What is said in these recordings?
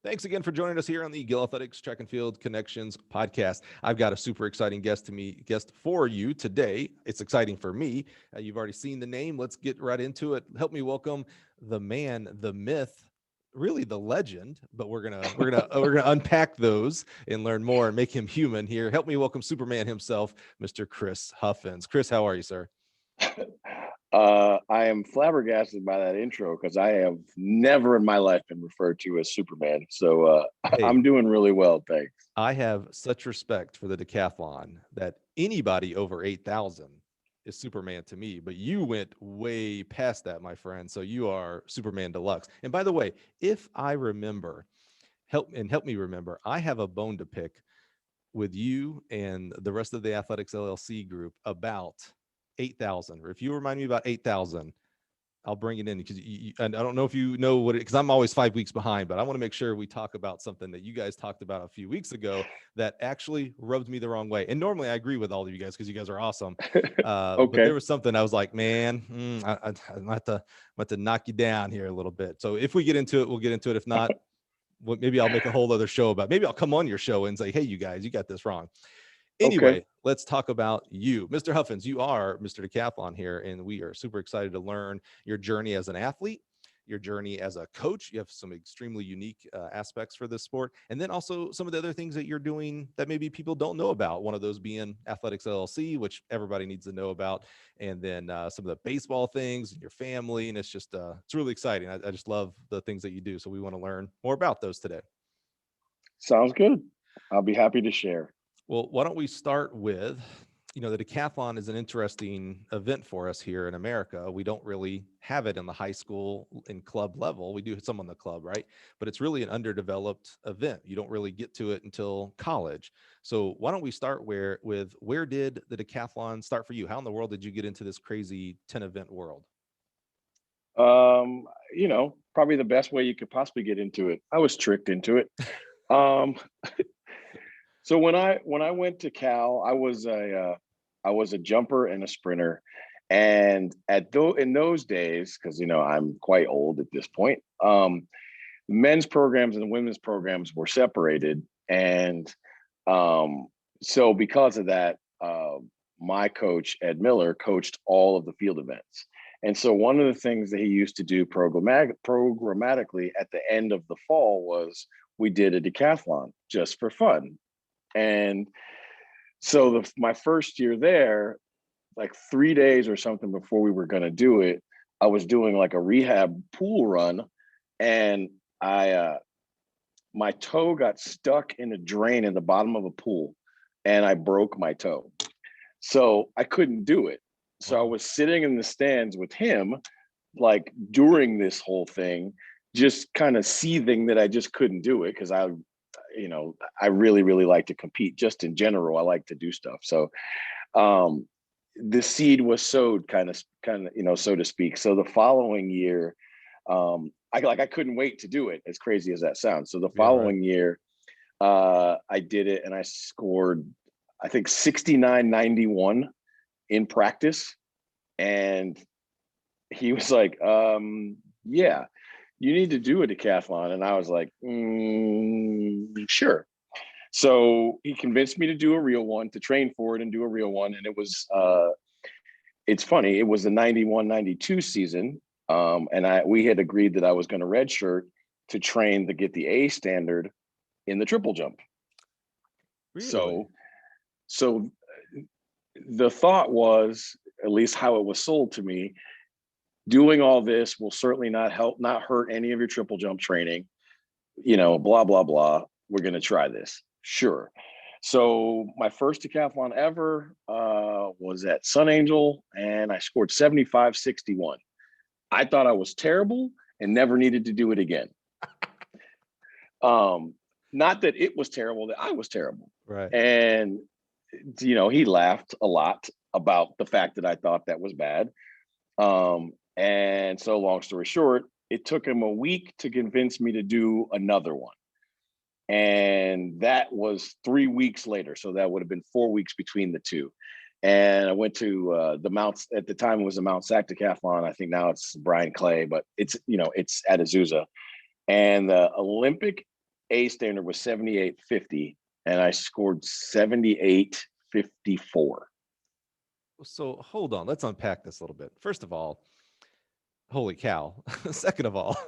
Thanks again for joining us here on the Gill Athletics Track and Field Connections podcast. I've got a super exciting guest for you today. It's exciting for me. You've already seen the name. Let's get right into it. Help me welcome the man, the myth, really the legend. But we're gonna unpack those and learn more and make him human here. Help me welcome Superman himself, Mr. Chris Huffins. Chris, how are you, sir? I am flabbergasted by that intro because I have never in my life been referred to as Superman. So Hey, I'm doing really well, thanks. I have such respect for the decathlon that anybody over 8,000 is Superman to me, but you went way past that, my friend. So you are Superman Deluxe. And by the way, if I remember, help me remember, I have a bone to pick with you and the rest of the Athletics LLC group about 8,000. Or if you remind me about 8,000, I'll bring it in because and I don't know if you know what it, because I'm always 5 weeks behind, but I want to make sure we talk about something that you guys talked about a few weeks ago that actually rubbed me the wrong way. And normally I agree with all of you guys because you guys are awesome. But Okay. there was something I was like, man, I'm have to knock you down here a little bit. So if we get into it, we'll get into it. If not, maybe I'll make a whole other show about. Maybe I'll come on your show and say, hey, you guys, you got this wrong. Okay. Anyway, let's talk about you. Mr. Huffins, you are Mr. Decathlon here, and we are super excited to learn your journey as an athlete, your journey as a coach. You have some extremely unique aspects for this sport, and then also some of the other things that you're doing that maybe people don't know about. One of those being Athletics LLC, which everybody needs to know about, and then some of the baseball things and your family, and it's really exciting. I just love the things that you do, so we want to learn more about those today. Sounds good. I'll be happy to share. Well, why don't we start with, the decathlon is an interesting event for us here in America. We don't really have it in the high school and club level. We do some on the club, right? But it's really an underdeveloped event. You don't really get to it until college. So why don't we start with where did the decathlon start for you? How in the world did you get into this crazy 10 event world? Probably the best way you could possibly get into it. I was tricked into it. Um, so when I went to Cal, I was a jumper and a sprinter, and in those days, because I'm quite old at this point, the men's programs and the women's programs were separated, and so because of that, my coach Ed Miller coached all of the field events. And so one of the things that he used to do programmatically at the end of the fall was we did a decathlon just for fun. And so my first year there, like 3 days or something before we were going to do it, I was doing like a rehab pool run, and I my toe got stuck in a drain in the bottom of a pool, and I broke my toe. So I couldn't do it. So I Wow. was sitting in the stands with him, like during this whole thing, just kind of seething that I just couldn't do it because I really, really like to compete just in general. I like to do stuff. So um, the seed was sowed so to speak. So the following year, I couldn't wait to do it, as crazy as that sounds. So the Yeah, right. following year, I did it and I scored, I think 69.91 in practice. And he was like, yeah, you need to do a decathlon. And I was like, sure. So he convinced me to do a real one, to train for it and do a real one. And it's funny, it was the 91-92 season. And we had agreed that I was going to redshirt to train to get the A standard in the triple jump. Really? So the thought was, at least how it was sold to me, doing all this will certainly not hurt any of your triple jump training, blah, blah, blah. We're going to try this. Sure. So my first decathlon ever was at Sun Angel, and I scored 75.61. I thought I was terrible and never needed to do it again. Not that it was terrible, that I was terrible. Right. And, he laughed a lot about the fact that I thought that was bad. And so long story short, it took him a week to convince me to do another one. And that was 3 weeks later. So that would have been 4 weeks between the two. And I went to the Mounts. At the time it was the Mount Sac Decathlon. I think now it's Brian Clay, but it's at Azusa. And the Olympic A standard was 78.50, and I scored 78.54. So hold on, let's unpack this a little bit. First of all, holy cow. Second of all,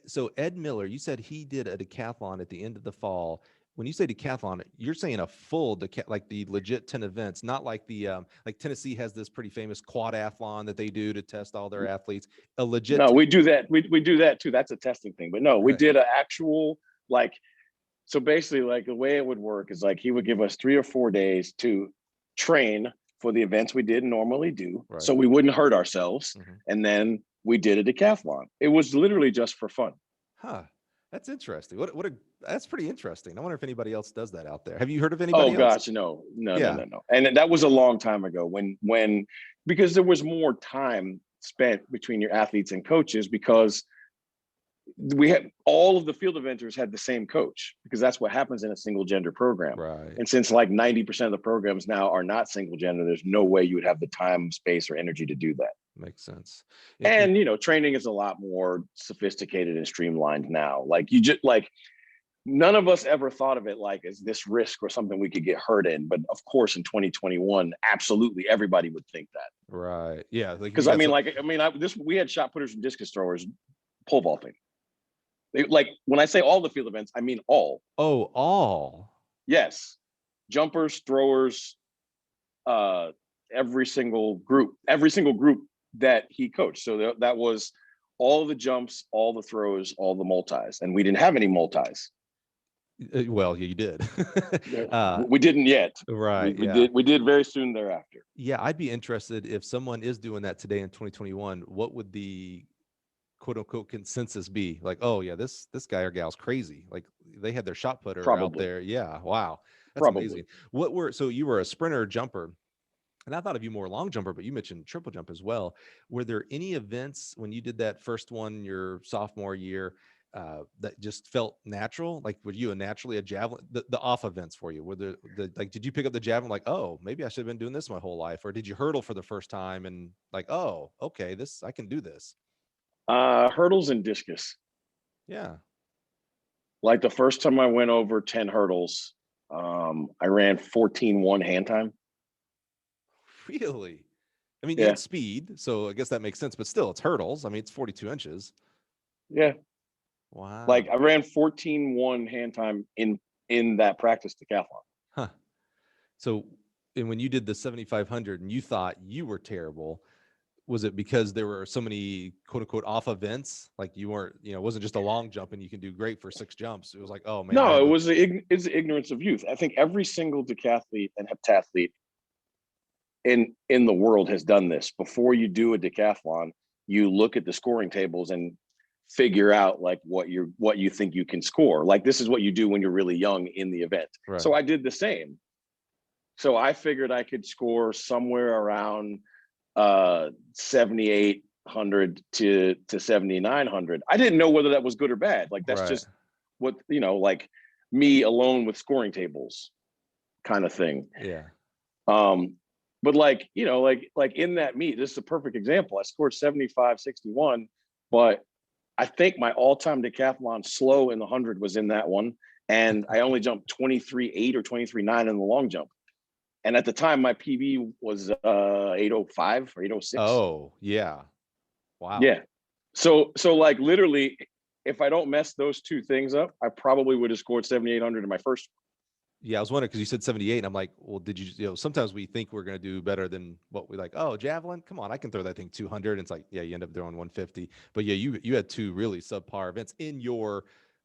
so Ed Miller, you said he did a decathlon at the end of the fall. When you say decathlon, you're saying a full like the legit 10 events, not like the like Tennessee has this pretty famous quadathlon that they do to test all their athletes. A legit. No, we do that. We do that too. That's a testing thing. But no, we did an actual, like, so basically, like, the way it would work is like he would give us 3 or 4 days to train for the events we did normally do, Right. so we wouldn't hurt ourselves. And then we did a decathlon. It was literally just for fun. Huh. That's interesting. That's pretty interesting. I wonder if anybody else does that out there. Have you heard of anybody else? Oh gosh, no. And that was a long time ago when because there was more time spent between your athletes and coaches, because we had all of the field eventers had the same coach, because that's what happens in a single gender program. Right. And since like 90% of the programs now are not single gender, there's no way you would have the time, space, or energy to do that. Makes sense. And training is a lot more sophisticated and streamlined now. Like, you just, like, none of us ever thought of it like as this risk or something we could get hurt in. But of course, in 2021, absolutely everybody would think that. Right. Yeah. Because we had shot putters and discus throwers pole vaulting. Like, when I say all the field events, I mean all. Oh, all. Yes. Jumpers, throwers, every single group that he coached. So that was all the jumps, all the throws, all the multis. And we didn't have any multis. Well, you did. We didn't yet. Right. We did very soon thereafter. Yeah. I'd be interested, if someone is doing that today in 2021, what would the quote unquote consensus be? Like, oh yeah, this guy or gal's crazy. Like, they had their shot putter out there. Yeah. Wow. That's amazing. So you were a sprinter, jumper, and I thought of you more long jumper, but you mentioned triple jump as well. Were there any events when you did that first one your sophomore year that just felt natural? Like, were you naturally a javelin, the off events for you? Were like, did you pick up the javelin like, oh, maybe I should have been doing this my whole life? Or did you hurdle for the first time and like, oh, okay, I can do this? Hurdles and discus. Yeah. Like, the first time I went over 10 hurdles, I ran 14.1 hand time. Really? I mean, you had speed, so I guess that makes sense, but still, it's hurdles. I mean, it's 42 inches. Yeah. Wow. Like, I ran 14.1 hand time in that practice decathlon. Huh. So, and when you did the 7,500 and you thought you were terrible, was it because there were so many quote unquote off events? Like, you weren't, it wasn't just a long jump and you can do great for 6 jumps. It was like, oh man. No, it's the ignorance of youth. I think every single decathlete and heptathlete in the world has done this. Before you do a decathlon, you look at the scoring tables and figure out like what you think you can score. Like, this is what you do when you're really young in the event. Right. So I did the same. So I figured I could score somewhere around 7,800 to 7,900. I didn't know whether that was good or bad. Like, that's just what, like, me alone with scoring tables kind of thing. Yeah. But like, like in that meet, this is a perfect example. I scored 75.61, but I think my all-time decathlon slow in the 100 was in that one. And I only jumped 23.8 or 23.9 in the long jump. And at the time, my PB was 805 or 806. Oh, yeah. Wow. Yeah. So like, literally, if I don't mess those two things up, I probably would have scored 7,800 in my first one. Yeah, I was wondering, because you said 78, and I'm like, well, did you, sometimes we think we're going to do better than what we like. Oh, javelin, come on, I can throw that thing 200. And it's like, yeah, you end up throwing 150. But yeah, you had 2 really subpar events in your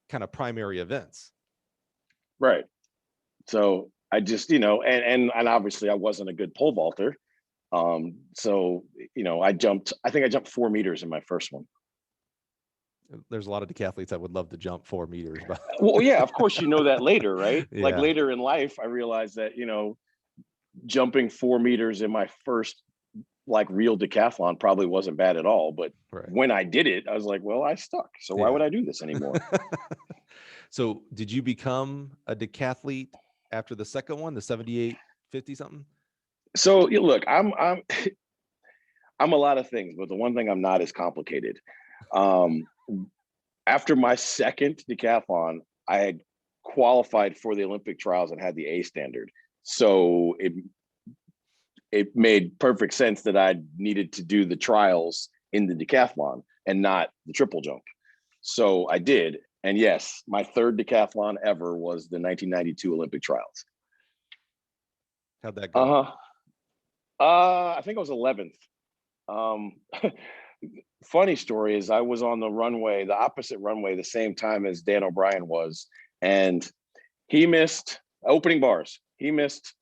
kind of primary events. Right. So I just, and obviously I wasn't a good pole vaulter. So, I think I jumped 4 meters in my first one. There's a lot of decathletes that would love to jump 4 meters. But well, yeah, of course, that later, right? Yeah. Like, later in life, I realized that, jumping 4 meters in my first like real decathlon probably wasn't bad at all. But when I did it, I was like, well, I stuck. So why would I do this anymore? So did you become a decathlete after the second one, the 78.50 something? So look, I'm a lot of things, but the one thing I'm not is complicated. After my second decathlon, I had qualified for the Olympic trials and had the A standard. So it made perfect sense that I needed to do the trials in the decathlon and not the triple jump. So I did. And yes, my third decathlon ever was the 1992 Olympic trials. How'd that go? I think I was 11th. Funny story is I was on the runway, the opposite runway, the same time as Dan O'Brien was. And he missed opening bars. He missed,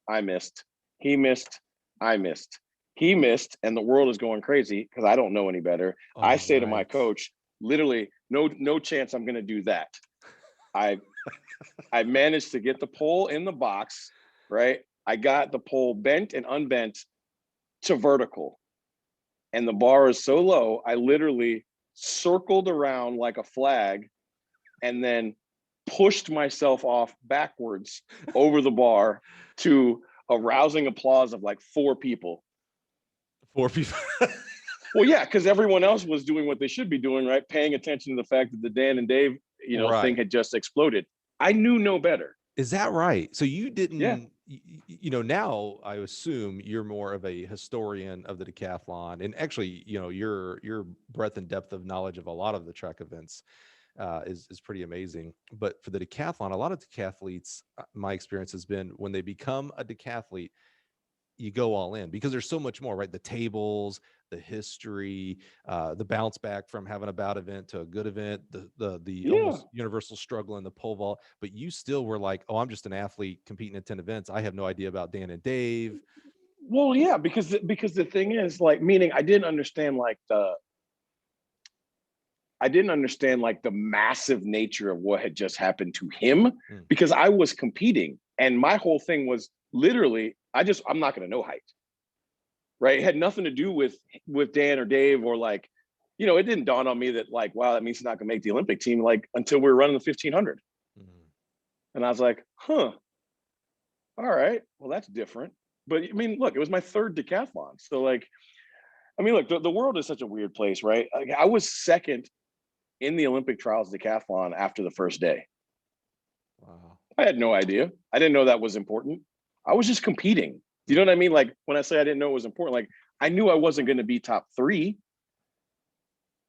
I missed, he missed, I missed, he missed, and the world is going crazy because I don't know any better. Oh, I say to my right. coach, literally, no chance I'm going to do that. I managed to get the pole in the box, right? I got the pole bent and unbent to vertical, and the bar is so low, I literally circled around like a flag and then pushed myself off backwards over the bar to a rousing applause of like 4 people. 4 people. Well, yeah, because everyone else was doing what they should be doing, right? Paying attention to the fact that the Dan and Dave, Right. thing had just exploded. I knew no better. Is that right? So you didn't, Yeah. Now I assume you're more of a historian of the decathlon, and actually, your breadth and depth of knowledge of a lot of the track events is pretty amazing. But for the decathlon, a lot of decathletes, my experience has been when they become a decathlete, you go all in because there's so much more, right? The tables, the history, the bounce back from having a bad event to a good event, the almost universal struggle in the pole vault. But you still were like, oh, I'm just an athlete competing in 10 events. I have no idea about Dan and Dave. Well, yeah, because the thing is, like, meaning I didn't understand the massive nature of what had just happened to him because I was competing, and my whole thing was literally, I'm not going to know height, right? It had nothing to do with Dan or Dave or like, it didn't dawn on me that like, wow, that means he's not going to make the Olympic team, like until we were running the 1500. And I was like, all right, well, that's different. But I mean, look, it was my third decathlon. So like, I mean, look, the world is such a weird place, right? Like, I was second in the Olympic trials decathlon after the first day. Wow. I had no idea. I didn't know that was important. I was just competing. Do you know what I mean? Like when I say I didn't know it was important, like I knew I wasn't going to be top 3.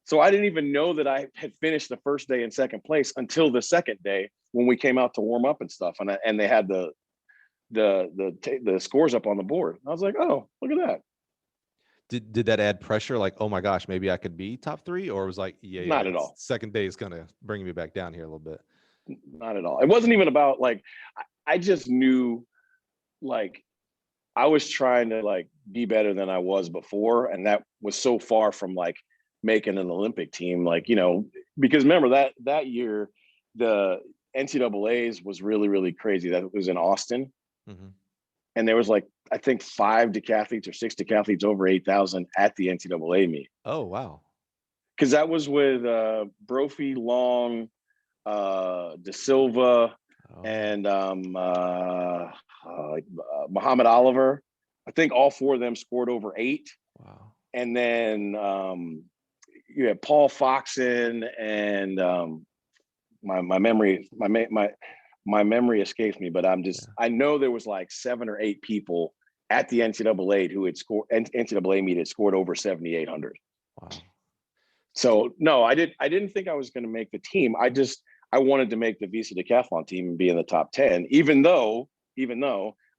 So I didn't even know that I had finished the first day in second place until the second day when we came out to warm up and stuff. And they had the scores up on the board. I was like, oh, look at that. Did that add pressure? Like, oh my gosh, maybe I could be top 3, or it was like, Not at all. Second day is going to bring me back down here a little bit. Not at all. It wasn't even about like, I just knew like I was trying to like be better than I was before. And that was so far from like making an Olympic team, like, because remember that year, the NCAA's was really, really crazy. That was in Austin. And there was like, I think 5 decathletes or 6 decathletes over 8,000 at the NCAA meet. Oh, wow. Because that was with Brophy, Long, De Silva, and Muhammad Oliver. I think all 4 of them scored over 8. Wow. And then you had Paul Foxon and my memory escapes me, but I know there was like 7 or 8 people at the NCAA who had scored NCAA meet had scored over 7,800. Wow. So no, I didn't think I was going to make the team. I wanted to make the Visa Decathlon team and be in the top 10, even though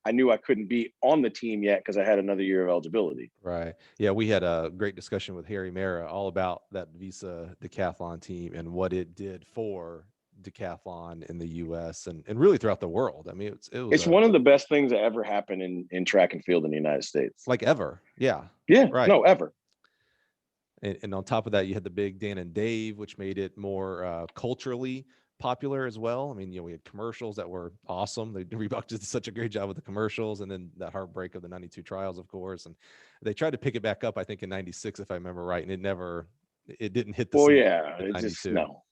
I knew I couldn't be on the team yet because I had another year of eligibility. Right. Yeah, we had a great discussion with Harry Mara all about that Visa Decathlon team and what it did for decathlon in the US and really throughout the world. I mean, it's one of the best things that ever happened in track and field in the United States. Like ever. Yeah. Yeah. Right. No, ever. And on top of that, you had the big Dan and Dave, which made it more culturally popular as well. I mean, we had commercials that were awesome. Reebok did such a great job with the commercials, and then that heartbreak of the 92 trials, of course. And they tried to pick it back up, I think, in 96, if I remember right. And it didn't hit the same. Well, yeah, it 92. Just, no.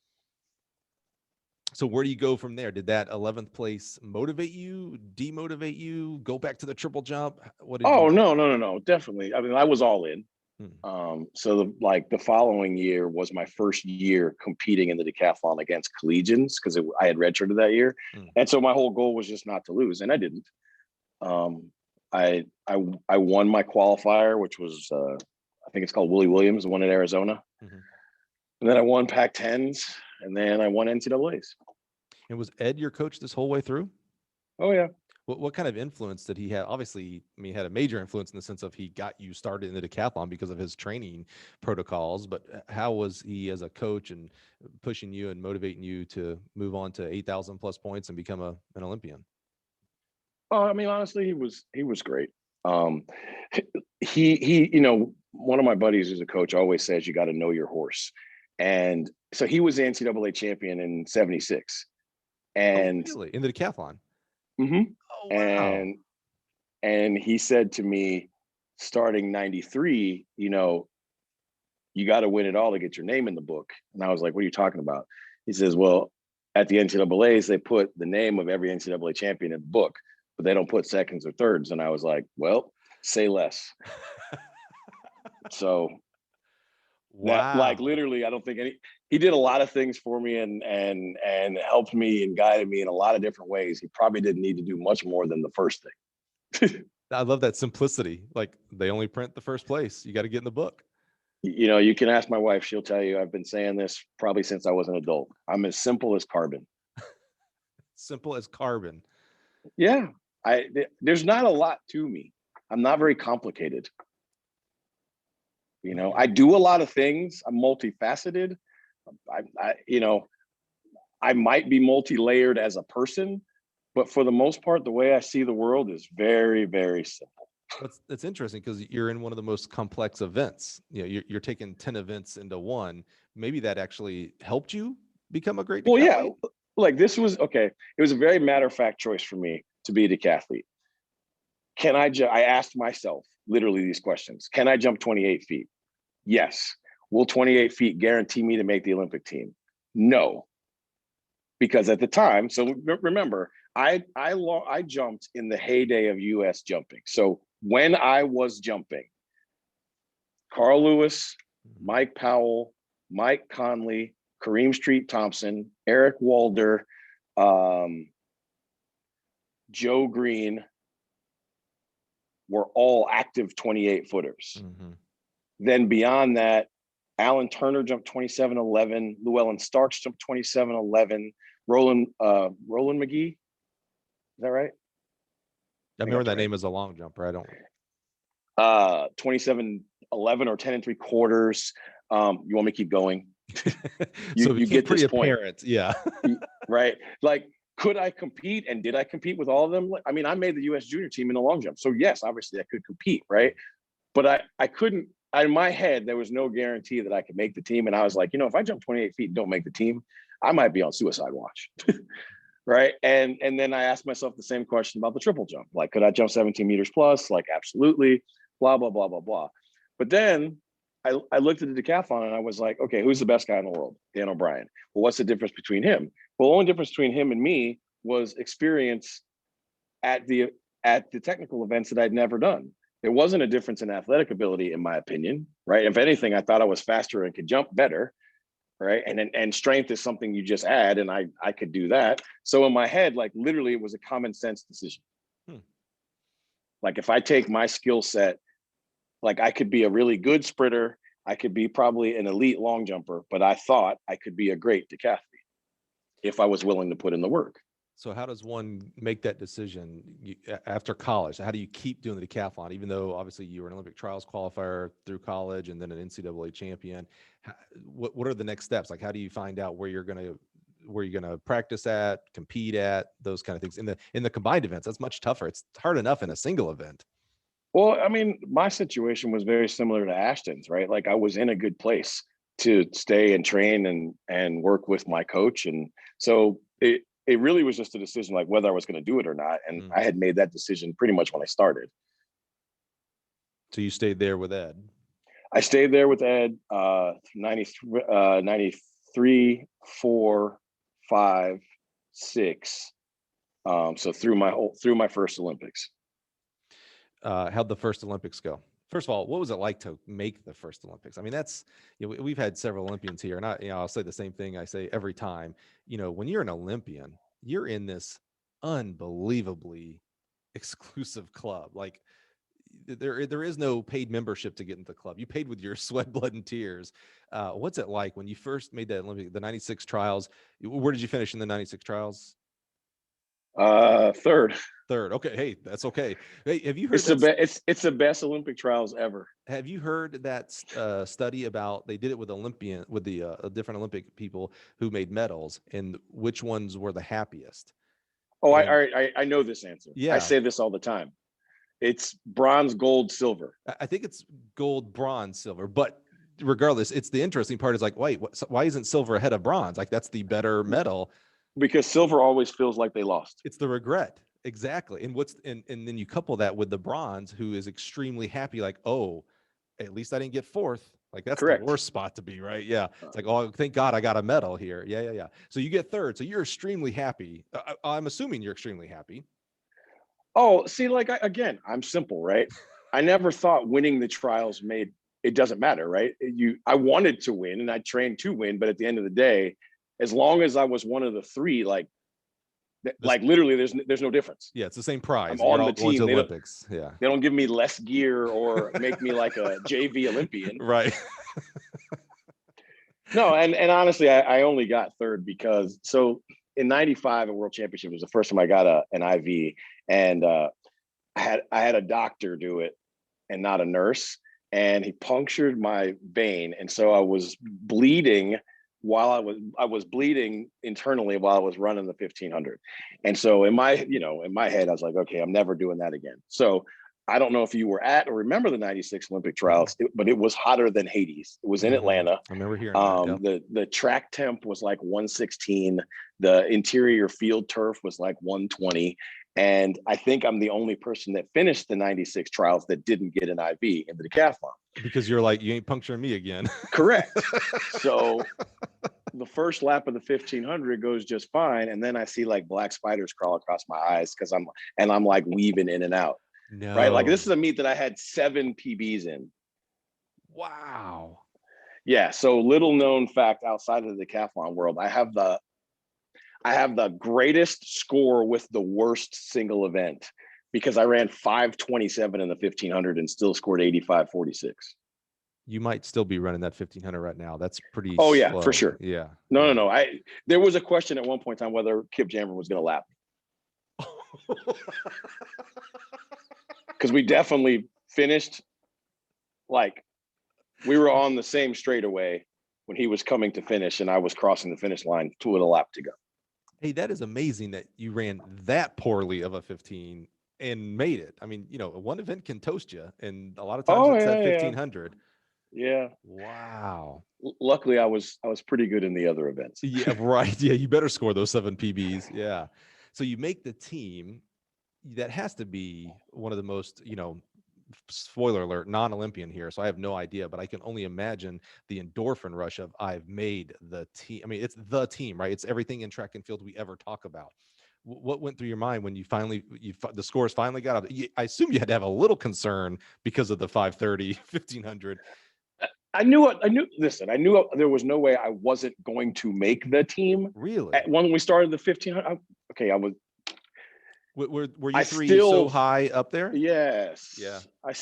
So where do you go from there? Did that 11th place motivate you, demotivate you, go back to the triple jump? No. Definitely. I mean, I was all in. So the following year was my first year competing in the decathlon against collegians because I had redshirted that year. And so my whole goal was just not to lose, and I didn't. I won my qualifier, which was I think it's called Willie Williams, the one in Arizona. And then I won Pac-10s, and then I won NCAAs. And was Ed your coach this whole way through? Oh yeah. What kind of influence did he have? Obviously, I mean, he had a major influence in the sense of he got you started in the decathlon because of his training protocols. But how was he as a coach and pushing you and motivating you to move on to 8,000 plus points and become an Olympian? Oh, I mean, honestly, he was great. He, one of my buddies who's a coach always says you got to know your horse. And so he was the NCAA champion in '76. And really? In the decathlon? Mm-hmm. Oh, wow. And he said to me, starting '93, you got to win it all to get your name in the book. And I was like, what are you talking about? He says, well, at the NCAAs, they put the name of every NCAA champion in the book, but they don't put seconds or thirds. And I was like, well, say less. So wow. that, literally, I don't think he did a lot of things for me and helped me and guided me in a lot of different ways. He probably didn't need to do much more than the first thing. I love that simplicity. Like, they only print the first place. You got to get in the book. You can ask my wife. She'll tell you I've been saying this probably since I was an adult. I'm as simple as carbon. Simple as carbon. Yeah. There's not a lot to me. I'm not very complicated. I do a lot of things. I'm multifaceted. I might be multi-layered as a person, but for the most part, the way I see the world is very, very simple. That's interesting because you're in one of the most complex events. You're taking 10 events into one. Maybe that actually helped you become a great decathlete? Well, yeah, like this was okay. It was a very matter-of-fact choice for me to be a decathlete. I asked myself literally these questions. Can I jump 28 feet? Yes. Will 28 feet guarantee me to make the Olympic team? No. Because at the time, so remember, I jumped in the heyday of US jumping. So when I was jumping, Carl Lewis, Mike Powell, Mike Conley, Kareem Street Thompson, Eric Walder, Joe Green were all active 28 footers. Then beyond that, Alan Turner jumped 27.11, Llewellyn Starks jumped 27.11, Roland McGee. Is that right? I remember that name as a long jumper. I don't. 27.11 or 10 3/4. You want me to keep going? You get pretty apparent. Yeah. Right. Like, could I compete? And did I compete with all of them? I mean, I made the US junior team in the long jump. So yes, obviously I could compete, right? But I couldn't. In my head, there was no guarantee that I could make the team. And I was like, if I jump 28 feet and don't make the team, I might be on suicide watch. Right. And then I asked myself the same question about the triple jump. Like, could I jump 17 meters plus? Like, absolutely, blah, blah, blah, blah, blah. But then I looked at the decathlon and I was like, okay, who's the best guy in the world? Dan O'Brien. Well, what's the difference between him? Well, the only difference between him and me was experience at the technical events that I'd never done. There wasn't a difference in athletic ability, in my opinion, right? If anything, I thought I was faster and could jump better, right? And strength is something you just add, and I could do that. So in my head, like literally, it was a common sense decision. Like if I take my skill set, like I could be a really good sprinter, I could be probably an elite long jumper, but I thought I could be a great decathlete if I was willing to put in the work. So how does one make that decision after college? How do you keep doing the decathlon, even though obviously you were an Olympic trials qualifier through college and then an NCAA champion? What are the next steps? Like, how do you find out where you're going to practice at, compete at, those kind of things in the combined events? That's much tougher. It's hard enough in a single event. Well, I mean, my situation was very similar to Ashton's, right? Like I was in a good place to stay and train and work with my coach. And so it really was just a decision like whether I was going to do it or not. And I had made that decision pretty much when I started. So you stayed there with Ed? I stayed there with Ed 93, 4, 5, 6. So through my first Olympics. How'd the first Olympics go? First of all, what was it like to make the first Olympics? I mean, that's, we've had several Olympians here, and I'll say the same thing I say every time. When you're an Olympian, you're in this unbelievably exclusive club. Like there is no paid membership to get into the club. You paid with your sweat, blood, and tears. What's it like when you first made that Olympic, the 96 trials? Where did you finish in the 96 trials? Third. Okay. Hey, that's okay. Hey, have you heard it's the best Olympic trials ever. Have you heard that study about, they did it with the different Olympic people who made medals and which ones were the happiest? Oh, And I know this answer. yeah, I say this all the time. It's bronze, gold, silver. I think it's gold, bronze, silver, but regardless, it's the interesting part is like, wait, why isn't silver ahead of bronze? Like that's the better medal. Because silver always feels like they lost. It's the regret. Exactly. And then you couple that with the bronze, who is extremely happy, like, oh, at least I didn't get fourth. Like that's Correct. the worst spot to be, right? Yeah. It's like, oh, thank God I got a medal here. Yeah. So you get third. So you're extremely happy. I'm assuming you're extremely happy. Oh, see, like, again, I'm simple, right? I never thought winning the trials made it doesn't matter, right? I wanted to win and I trained to win, but at the end of the day, as long as I was one of the three, like literally there's no difference. Yeah, it's the same prize. I'm on the team. The Olympics. Yeah. They don't give me less gear or make me like a JV Olympian. Right. No, and honestly, I only got third because in '95 at World Championship was the first time I got an IV, and I had a doctor do it and not a nurse, and he punctured my vein, and so I was bleeding while I was bleeding internally while I was running the 1500, and so in my head I was like, okay, I'm never doing that again. So I don't know if you were at or remember the 96 Olympic trials, but it was hotter than Hades. It was in Atlanta. I remember hearing that. The track temp was like 116. The interior field turf was like 120. And I think I'm the only person that finished the 96 trials that didn't get an IV in the decathlon. Because you're like, you ain't puncturing me again. Correct. So the first lap of the 1500 goes just fine. And then I see like black spiders crawl across my eyes because I'm like weaving in and out. No. Right. Like this is a meet that I had 7 PBs in. Wow. Yeah. So little known fact outside of the decathlon world, I have the greatest score with the worst single event because I ran 5:27 in the 1500 and still scored 85.46. You might still be running that 1500 right now. That's pretty. Oh yeah, slow. for sure. Yeah. No. There was a question at one point in time whether Kip Jammer was going to lap me. Because we definitely finished, like, we were on the same straightaway when he was coming to finish and I was crossing the finish line to a lap to go. Hey, that is amazing that you ran that poorly of a 15 and made it. I mean, one event can toast you, and a lot of times it's at 1500. Yeah. Wow. Luckily, I was pretty good in the other events. Yeah, right. Yeah, you better score those 7 PBs. Yeah. So you make the team. That has to be one of the most, spoiler alert, non-Olympian here. So I have no idea, but I can only imagine the endorphin rush of I've made the team. I mean, it's the team, right? It's everything in track and field we ever talk about. What went through your mind when the scores finally got up? I assume you had to have a little concern because of the 5:30, 1500. I knew there was no way I wasn't going to make the team. Really? When we started the 1500, I was. Were you so high up there? Yes. Yeah. I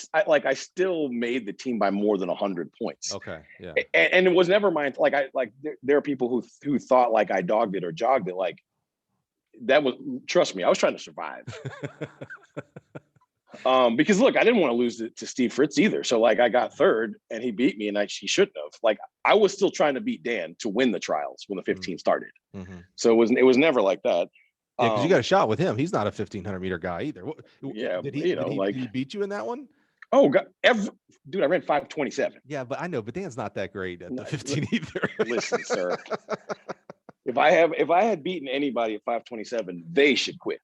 still made the team by more than 100 points. Okay. Yeah. And it was never my there are people who thought like I dogged it or jogged it. Like that was, trust me, I was trying to survive. Because look, I didn't want to lose to Steve Fritz either. So like I got third and he beat me and he shouldn't have. Like I was still trying to beat Dan to win the trials when the 15 started. Mm-hmm. So it was never like that. Yeah, because you got a shot with him. He's not a 1500 meter guy either. Yeah, did he beat you in that one? Oh God, dude, I ran 5:27. Yeah, but I know, but Dan's not that great at the 15 either. Listen, sir, if I had beaten anybody at 5:27, they should quit.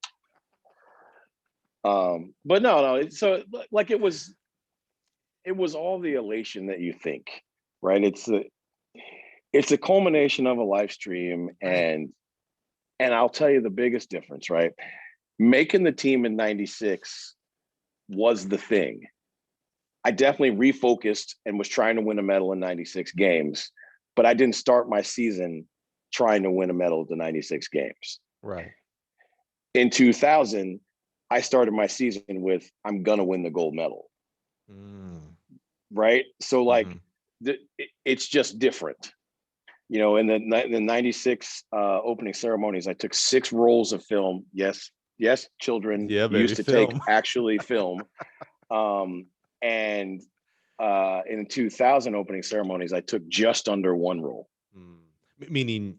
But no. So like it was all the elation that you think, right? It's a culmination of a live stream and I'll tell you the biggest difference, right? Making the team in 96 was the thing. I definitely refocused and was trying to win a medal in 96 games, but I didn't start my season trying to win a medal at the 96 games. Right. In 2000, I started my season with, I'm going to win the gold medal. Right. So like, it's just different. You know, in the 96 opening ceremonies, I took 6 rolls of film. Yes, children, Yeah, you used baby, to take film. actually film. And in 2000 opening ceremonies, I took just under 1 roll. Meaning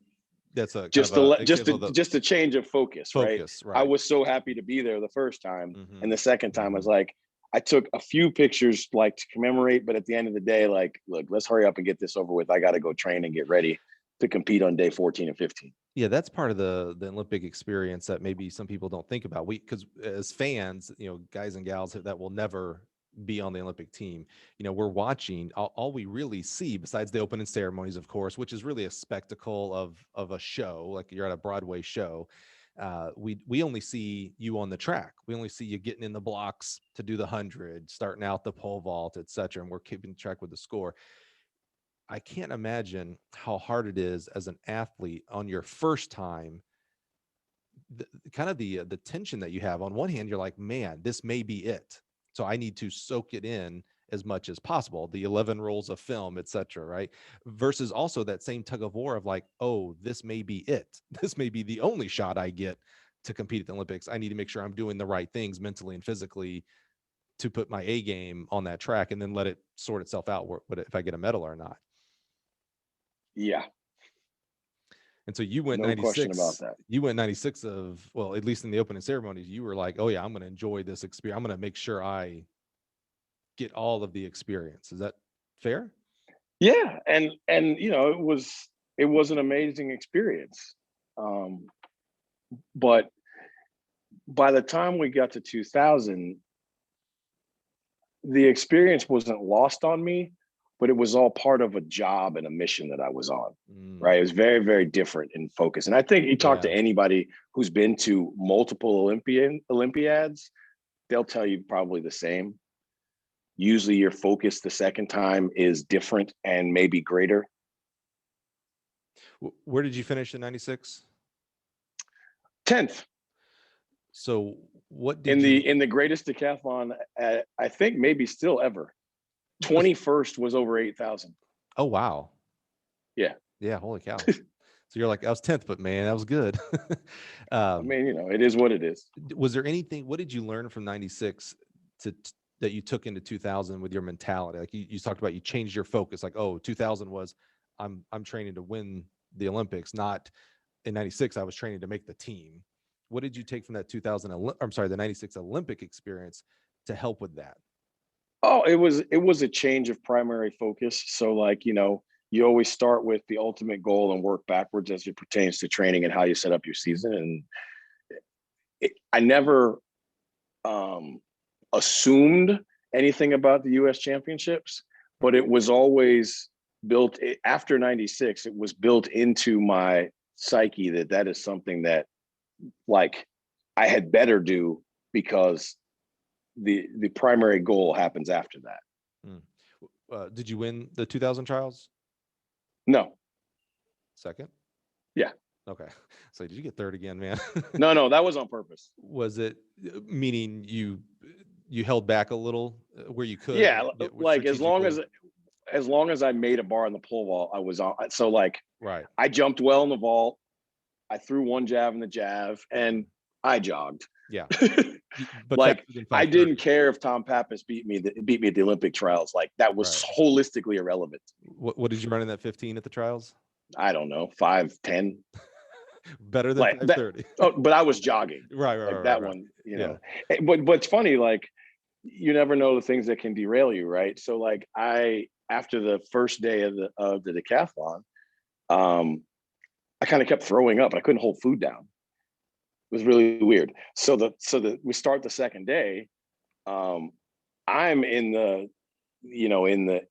that's a just a change of focus, right? I was so happy to be there the first time, and the second time I was like, I took a few pictures like to commemorate, but at the end of the day, like, look, let's hurry up and get this over with. I got to go train and get ready to compete on day 14 and 15. Yeah, that's part of the Olympic experience that maybe some people don't think about. Because as fans, you know, guys and gals that will never be on the Olympic team, you know, we're watching, all we really see besides the opening ceremonies, of course, which is really a spectacle of a show, like you're at a Broadway show. We only see you on the track. We only see you getting in the blocks to do the 100, starting out the pole vault, etc. And we're keeping track with the score. I can't imagine how hard it is as an athlete on your first time. The tension that you have. On one hand, you're like, man, this may be it. So I need to soak it in as much as possible. The 11 rolls of film, etc. Right? Versus also that same tug of war of like, oh, this may be it. This may be the only shot I get to compete at the Olympics. I need to make sure I'm doing the right things mentally and physically to put my A game on that track, and then let it sort itself out. If I get a medal or not. Yeah. And so you went 96. Question about that. You went 96 of, well, at least in the opening ceremonies, you were like, oh yeah, I'm going to enjoy this experience. I'm going to make sure I get all of the experience. Is that fair? Yeah. And you know, it was an amazing experience. But by the time we got to 2000, the experience wasn't lost on me, but it was all part of a job and a mission that I was on, right? It was very, very different in focus. And I think you talk to anybody who's been to multiple Olympiads, they'll tell you probably the same. Usually your focus the second time is different and maybe greater. Where did you finish in 96? 10th. So what did in the greatest decathlon, I think maybe still ever. 21st was over 8,000. Oh, wow. Yeah. Yeah. Holy cow. So you're like, I was 10th, but man, that was good. I mean, you know, it is what it is. Was there anything, what did you learn from 96 that you took into 2000 with your mentality? Like you talked about, you changed your focus. Like, oh, 2000 was, I'm training to win the Olympics, not in 96. I was training to make the team. What did you take from that the 96 Olympic experience to help with that? Oh, it was a change of primary focus. So like, you know, you always start with the ultimate goal and work backwards as it pertains to training and how you set up your season. And I never assumed anything about the US championships, but it was always built after 96. It was built into my psyche that is something that like I had better do, because the primary goal happens after that. Did you win the 2000 trials? No. Second? Yeah. Okay. So did you get third again, man? No, that was on purpose. Was it meaning you held back a little where you could? Yeah, like as long as I made a bar in the pole vault, I was on. So like, right. I jumped well in the vault. I threw one jab in the jab, and I jogged. Yeah. But like I didn't care if Tom Pappas beat me at the Olympic trials. Like that was holistically irrelevant. What did you run in that 15 at the trials? I don't know, 5:10. Better than like 5:30. But I was jogging. Right. One, you know. But it's funny, like you never know the things that can derail you, right? So like after the first day of the decathlon, I kind of kept throwing up. I couldn't hold food down. It was really weird. So we start the second day. I'm in the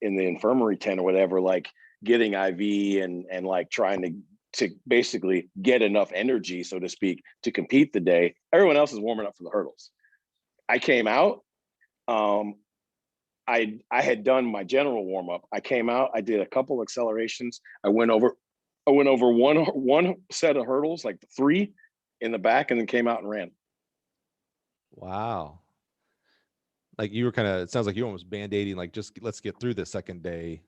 infirmary tent or whatever, like getting IV and like trying to basically get enough energy, so to speak, to compete the day. Everyone else is warming up for the hurdles. I came out. I had done my general warm up. I came out, I did a couple accelerations. I went over one set of hurdles, like 3 in the back, and then came out and ran. Wow. Like you were kind of, it sounds like you almost band-aiding, like just let's get through the second day.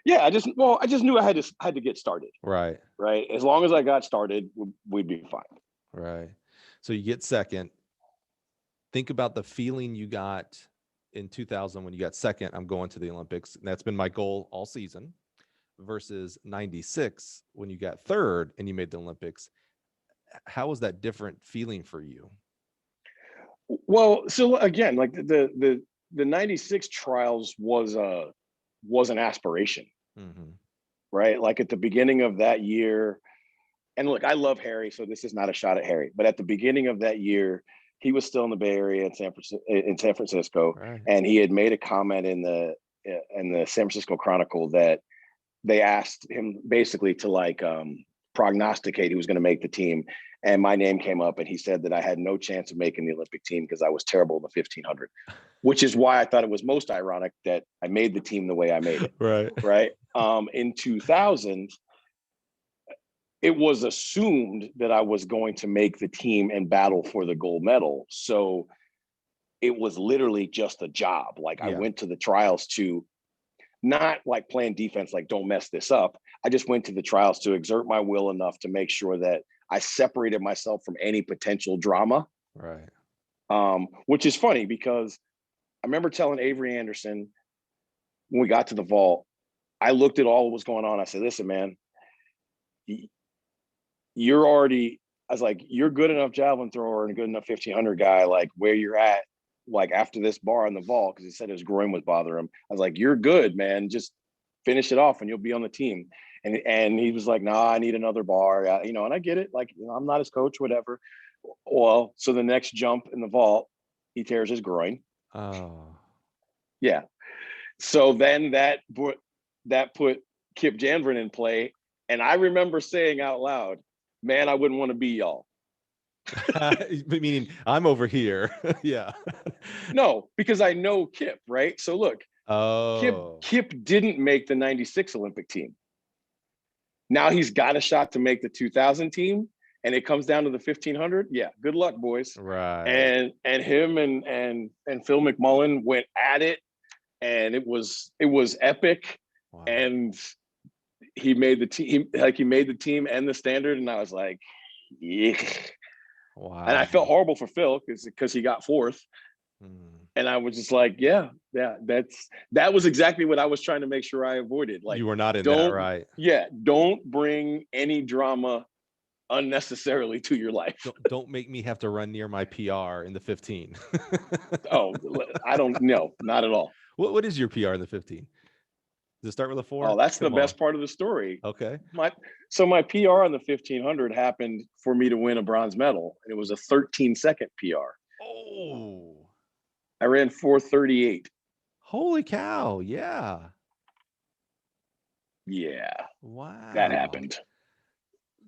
Yeah, I just knew I had to get started. Right. Right. As long as I got started, we'd be fine. Right. So you get second. Think about the feeling you got in 2000 when you got second. I'm going to the Olympics. And that's been my goal all season. Versus 96 when you got third and you made the Olympics. How was that different feeling for you? Well, so again, like the 96 trials was an aspiration, Mm-hmm. right? Like at the beginning of that year, and look, I love Harry, so this is not a shot at Harry, but at the beginning of that year, he was still in the Bay Area in San Francisco, Right. and he had made a comment in the San Francisco Chronicle that they asked him basically to like prognosticate who was going to make the team. And my name came up and he said that I had no chance of making the Olympic team because I was terrible in the 1500, which is why I thought it was most ironic that I made the team the way I made it. Right. Right. In 2000, it was assumed that I was going to make the team and battle for the gold medal. So it was literally just a job. Like I went to the trials to not like playing defense, like don't mess this up. I just went to the trials to exert my will enough to make sure that I separated myself from any potential drama. Right. Which is funny because I remember telling Avery Anderson when we got to the vault, I looked at all what was going on. I said, listen, man, you're already, I was like, you're good enough javelin thrower and a good enough 1500 guy, like where you're at, like after this bar on the vault, because he said his groin was bothering him. I was like, you're good, man. Just finish it off and you'll be on the team. And he was like, nah, I need another bar. You know, and I get it. Like, you know, I'm not his coach, whatever. Well, so the next jump in the vault, he tears his groin. Oh. Yeah. So then that put Kip Janvrin in play. And I remember saying out loud, man, I wouldn't want to be y'all. Meaning I'm over here. Yeah. No, because I know Kip, right? So look, Kip didn't make the 96 Olympic team. Now he's got a shot to make the 2000 team, and it comes down to the 1500. Yeah, good luck, boys. Right. And him and Phil McMullen went at it, and it was epic. Wow. And he made the team, he made the team and the standard, and I was like, yeah. Wow. And I felt horrible for Phil because he got fourth. And I was just like, that was exactly what I was trying to make sure I avoided. Like, you were not in that, right? Yeah, don't bring any drama unnecessarily to your life. Don't make me have to run near my PR in the 15. Oh, I don't know, not at all. What is your PR in the 15? Does it start with a 4? Oh, that's the best part of the story. Okay. My PR on the 1500 happened for me to win a bronze medal, and it was a 13-second PR. Oh. I ran 4:38. Holy cow! Yeah. Yeah. Wow. That happened.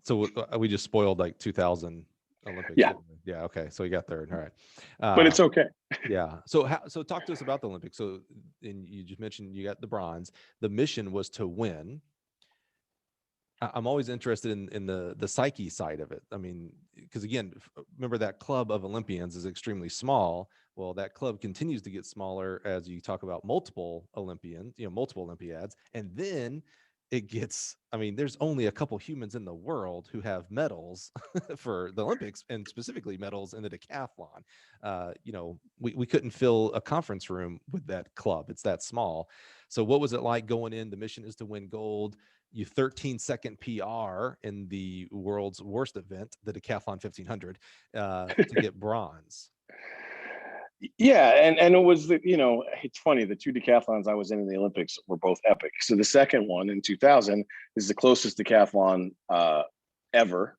So we just spoiled like 2000 Olympics. Yeah. Yeah. Okay. So we got third. All right. But it's okay. Yeah. So talk to us about the Olympics. So, and you just mentioned you got the bronze. The mission was to win. I'm always interested in the psyche side of it. I mean, because again, remember that club of Olympians is extremely small. Well, that club continues to get smaller as you talk about multiple Olympians, multiple Olympiads. And then it gets, I mean, there's only a couple humans in the world who have medals for the Olympics, and specifically medals in the decathlon. We couldn't fill a conference room with that club. It's that small. So what was it like going in? The mission is to win gold. You 13-second PR in the world's worst event, the Decathlon 1500, to get bronze. Yeah, and it was it's funny, the 2 decathlons I was in the Olympics were both epic. So the second one in 2000 is the closest decathlon ever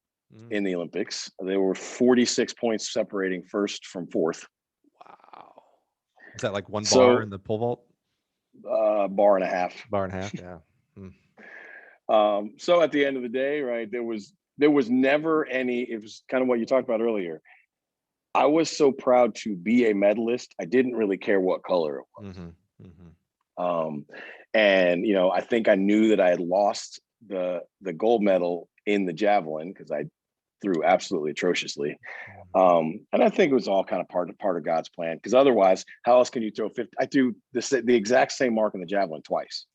in the Olympics. There were 46 points separating first from fourth. Wow. Is that like one bar in the pole vault? Bar and a half. Bar and a half, yeah. So at the end of the day, right, there was never any, it was kind of what you talked about earlier. I was so proud to be a medalist. I didn't really care what color it was. And, you know, I think I knew that I had lost the gold medal in the javelin because I threw absolutely atrociously. And I think it was all kind of part of God's plan, because otherwise, how else can you throw 50? I threw the exact same mark in the javelin twice.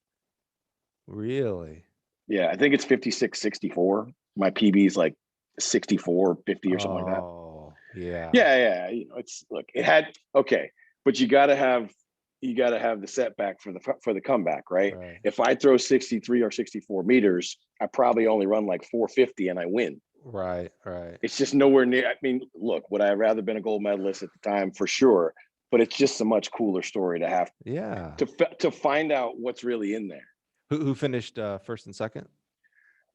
Really? Yeah, I think it's 56-64. My PB is like 64-50 or something like that. Oh, yeah. Yeah. You know, it's look, it had okay, but you got to have the setback for the comeback, right? Right. If I throw 63 or 64 meters, I probably only run like 450 and I win. Right. Right. It's just nowhere near. I mean, look, would I have rather been a gold medalist at the time? For sure, but it's just a much cooler story to have Yeah. to find out what's really in there. Who finished first and second?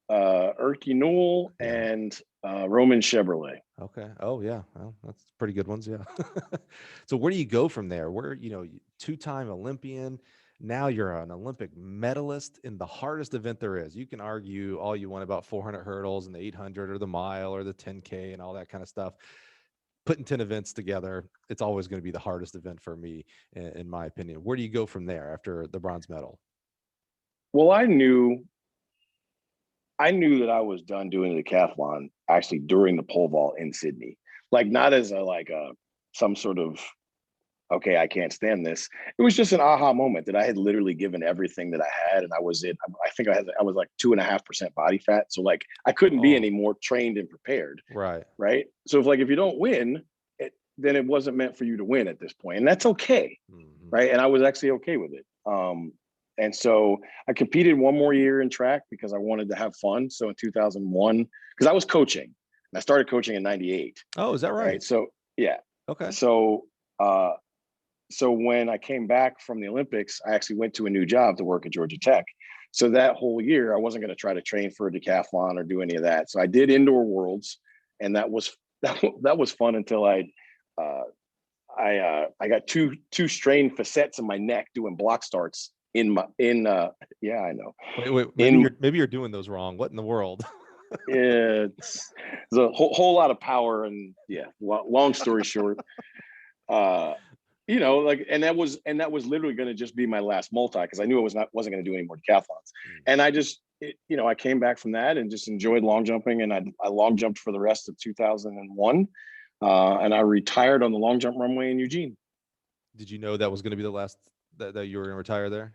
Erky Newell Yeah. and Roman Chevrolet. Okay. Oh, yeah. Well, that's pretty good ones. Yeah. So where do you go from there? Where, you know, two-time Olympian. Now you're an Olympic medalist in the hardest event there is. You can argue all you want about 400 hurdles and the 800 or the mile or the 10K and all that kind of stuff. Putting 10 events together, it's always going to be the hardest event for me, in my opinion. Where do you go from there after the bronze medal? Well, I knew that I was done doing the decathlon actually during the pole vault in Sydney. Like not as a some sort of okay, I can't stand this. It was just an aha moment that I had literally given everything that I had, and I was it. I think I was like 2.5% body fat, so like I couldn't be Oh, any more trained and prepared, right. right? So if you don't win, then it wasn't meant for you to win at this point, and that's okay, Mhm. right? And I was actually okay with it. And so I competed one more year in track because I wanted to have fun. So in 2001, because I was coaching, and I started coaching in '98, Oh, is that right? right? So yeah, Okay. so uh, so when I came back from the Olympics, I actually went to a new job to work at Georgia Tech. So that whole year, I wasn't going to try to train for a decathlon or do any of that. So I did indoor worlds, and that was that was fun until uh, I got two strained facets in my neck doing block starts in my in yeah, I know, Wait, in maybe you're doing those wrong. What in the world? it's a whole lot of power, and yeah, long story short, uh you know, like, and that was literally going to just be my last multi, because I knew wasn't going to do any more decathlons. And I just you know, I came back from that and just enjoyed long jumping, and I long jumped for the rest of 2001, and I retired on the long jump runway in Eugene. Did you know that was going to be the last that you were going to retire there?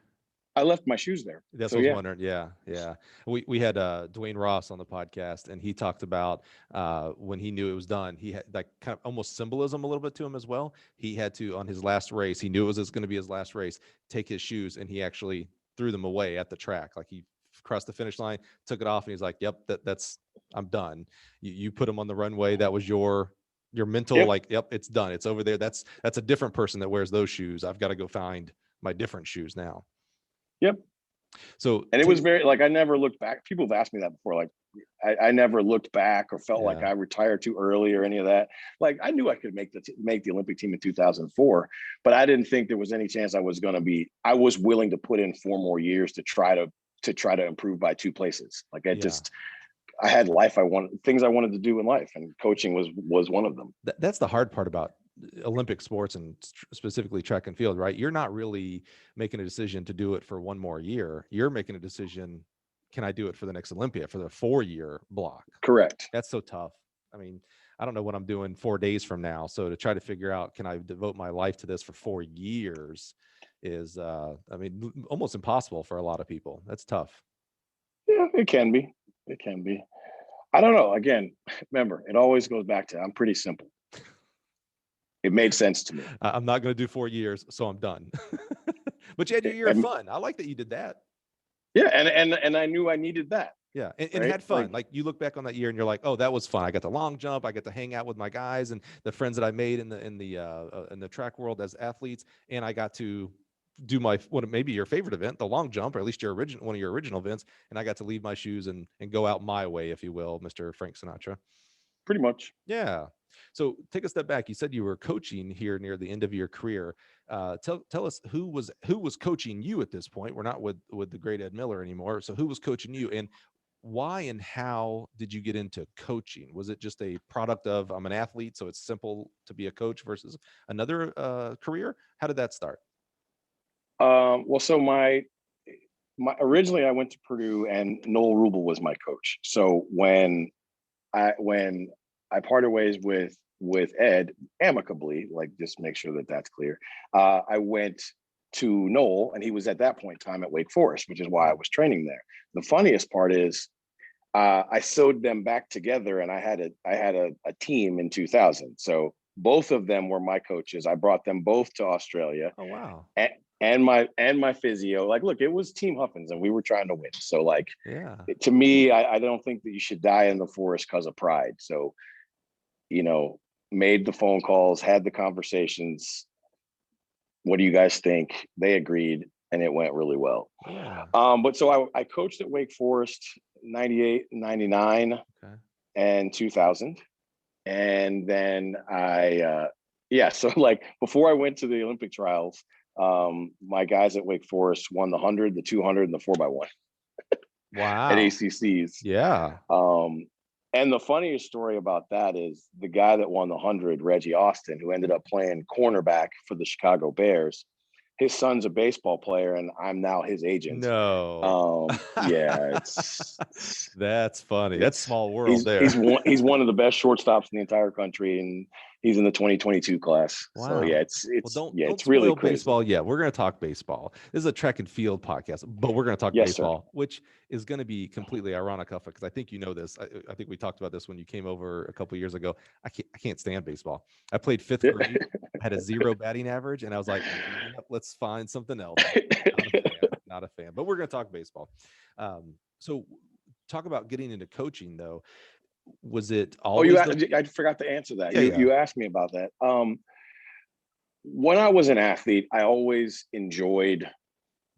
I left my shoes there, That's so what I was yeah. wondering. Yeah, yeah. We had Dwayne Ross on the podcast, and he talked about when he knew it was done. He had like kind of almost symbolism a little bit to him as well. He had to, on his last race, he knew it was going to be his last race, take his shoes, and he actually threw them away at the track. Like he crossed the finish line, took it off, and he's like, "Yep, that's I'm done." You put them on the runway. That was your mental, Yep. like, "Yep, it's done. It's over there." That's a different person that wears those shoes. I've got to go find my different shoes now. Yep. So And it take was very, like, I never looked back. People have asked me that before. Like, I never looked back or felt like Yeah. I retired too early or any of that. Like, I knew I could make the Olympic team in 2004, but I didn't think there was any chance I was going to be. I was willing to put in 4 more years to try to improve by 2 places. Like, Yeah. I had life. I wanted things I wanted to do in life, and coaching was one of them. That's the hard part about Olympic sports, and specifically track and field, right? You're not really making a decision to do it for one more year. You're making a decision, can I do it for the next Olympia, for the 4-year block? Correct. That's so tough. I mean, I don't know what I'm doing 4 days from now. So to try to figure out, can I devote my life to this for 4 years is, I mean, almost impossible for a lot of people. That's tough. Yeah, it can be. It can be. I don't know. Again, remember, it always goes back to I'm pretty simple. It made sense to me. I'm not going to do 4 years, so I'm done. But you had your year of And fun. I like that you did that. yeah, and I knew I needed that. Yeah, and Right. had fun. Like you look back on that year and you're like, oh, that was fun. I got the long jump. I got to hang out with my guys and the friends that I made in the track world as athletes, and I got to do my what maybe your favorite event, the long jump, or at least one of your original events, and I got to leave my shoes and go out my way, if you will, Mr. Frank Sinatra. Pretty much. Yeah. So take a step back. You said you were coaching here near the end of your career. Tell us who was coaching you at this point. We're not with the great Ed Miller anymore. So who was coaching you, and why and how did you get into coaching? Was it just a product of I'm an athlete, so it's simple to be a coach versus another career? How did that start? Well, so my originally I went to Purdue and Noel Rubel was my coach. So when I parted ways with Ed amicably, like just make sure that that's clear. I went to Noel, and he was at that point in time at Wake Forest, which is why I was training there. The funniest part is I sewed them back together, and I had a team in 2000. So both of them were my coaches. I brought them both to Australia. Oh, wow. And my physio. Like, look, it was Team Huffins, and we were trying to win. So, like, Yeah. to me, I don't think that you should die in the forest because of pride. So, made the phone calls, had the conversations. What do you guys think? They agreed, and it went really well. Yeah. But so I coached at Wake Forest 98, 99, Okay. and 2000. And then so like before I went to the Olympic trials, my guys at Wake Forest won the 100, the 200, and the 4x1 at Wow. ACCs. Yeah. And the funniest story about that is the guy that won the 100, Reggie Austin, who ended up playing cornerback for the Chicago Bears. His son's a baseball player, and I'm now his agent. No. Yeah, That's funny. That's small world he's there. he's one of the best shortstops in the entire country, and he's in the 2022 class. Wow. So yeah, Well, don't it's really spoil crazy. baseball. Yeah, we're going to talk baseball. This is a track and field podcast, but we're going to talk Yes, baseball, which is going to be completely ironic, because I think you know this. I think we talked about this when you came over a couple of years ago. I can't stand baseball. I played 5th grade, had a 0 batting average, and I was like, yep, let's find something else. Not a fan. But we're going to talk baseball. So talk about getting into coaching, though. Was it always? I forgot to answer that. Yeah, you asked me about that. When I was an athlete, I always enjoyed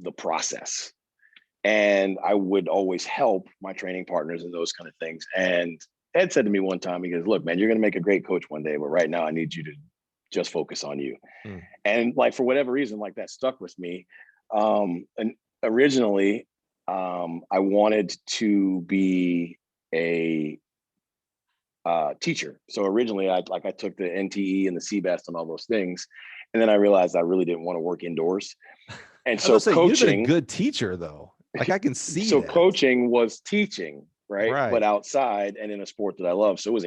the process, and I would always help my training partners and those kind of things. And Ed said to me one time, he goes, "Look, man, you're going to make a great coach one day, but right now I need you to just focus on you." And like, for whatever reason, like, that stuck with me. And originally, I wanted to be a teacher. So originally I took the NTE and the CBEST and all those things. And then I realized I really didn't want to work indoors. And so coaching, you've been a good teacher, though. Like, I can see so that. Coaching was teaching, right? But outside and in a sport that I love. So it was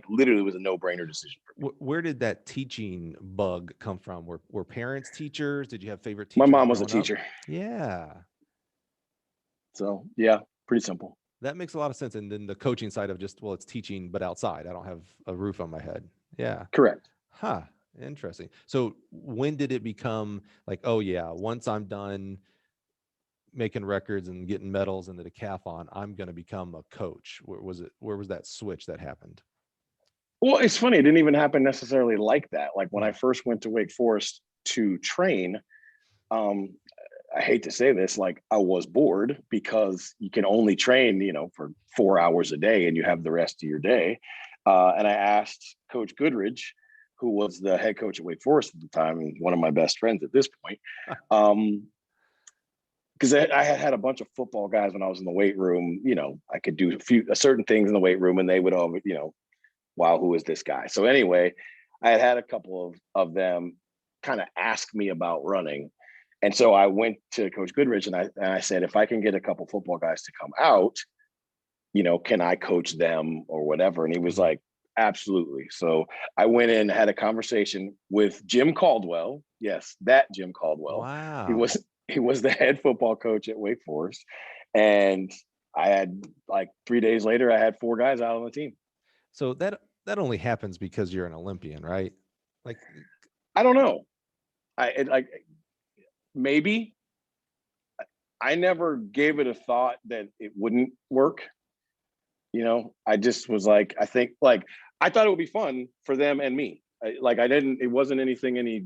literally was a no-brainer decision for me. Where did that teaching bug come from? Were parents teachers? Did you have favorite My teachers? mom was a teacher. Yeah. So yeah, pretty simple. That makes a lot of sense. And then the coaching side of just, well, it's teaching, but outside. I don't have a roof on my head. Yeah. Correct. Huh. Interesting. So when did it become like, oh yeah, once I'm done making records and getting medals in the decathlon, I'm going to become a coach? Where was that switch that happened? Well, it's funny. It didn't even happen necessarily like that. Like, when I first went to Wake Forest to train, I hate to say this, like, I was bored because you can only train, for 4 hours a day, and you have the rest of your day. And I asked Coach Goodridge, who was the head coach at Wake Forest at the time, and one of my best friends at this point, because I had a bunch of football guys when I was in the weight room. I could do certain things in the weight room, and they would all, wow, who is this guy? So anyway, I had a couple of them kind of ask me about running. And so I went to Coach Goodridge, and I said, if I can get a couple football guys to come out, can I coach them or whatever? And he was like, absolutely. So I went in, had a conversation with Jim Caldwell. Yes, that Jim Caldwell. Wow. He was the head football coach at Wake Forest. And I had, like, 3 days later, I had 4 guys out on the team. So that only happens because you're an Olympian, right? Like, I don't know. Maybe. I never gave it a thought that it wouldn't work. I just was like, I thought it would be fun for them and me. It wasn't anything any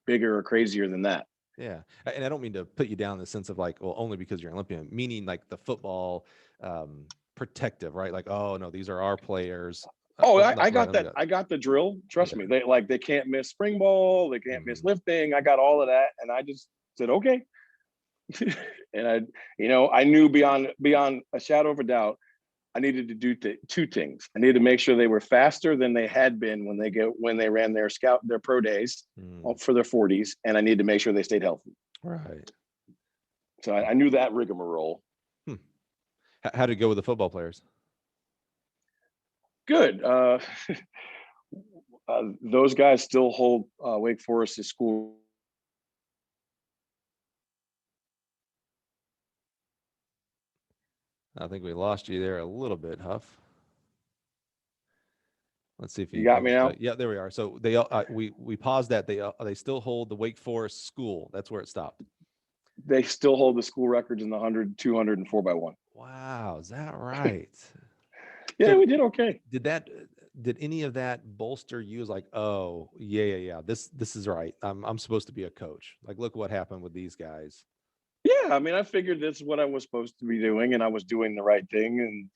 bigger or crazier than that. Yeah. And I don't mean to put you down in the sense of like, well, only because you're an Olympian, meaning like the football protective, right? Like, oh no, these are our players. Oh, I got that. I got the drill. Trust me. They can't miss spring ball. They can't miss lifting. I got all of that. And I just said, okay. And I knew beyond a shadow of a doubt, I needed to do 2 things. I needed to make sure they were faster than they had been when they ran their pro days for their 40s. And I needed to make sure they stayed healthy. Right. So I knew that rigmarole. Hmm. How did it go with the football players? Good. Those guys still hold Wake Forest's school. I think we lost you there a little bit, Huff. Let's see if You he got me comes now? back. Yeah, there we are. So we paused that. They still hold the Wake Forest school. That's where it stopped. They still hold the school records in the 100, 200, and 4x1. Wow, is that right? Yeah, So we did okay. did any of that bolster you as like, oh yeah, this is right. I'm supposed to be a coach. Like, look what happened with these guys. Yeah, I mean, I figured this is what I was supposed to be doing, and I was doing the right thing. And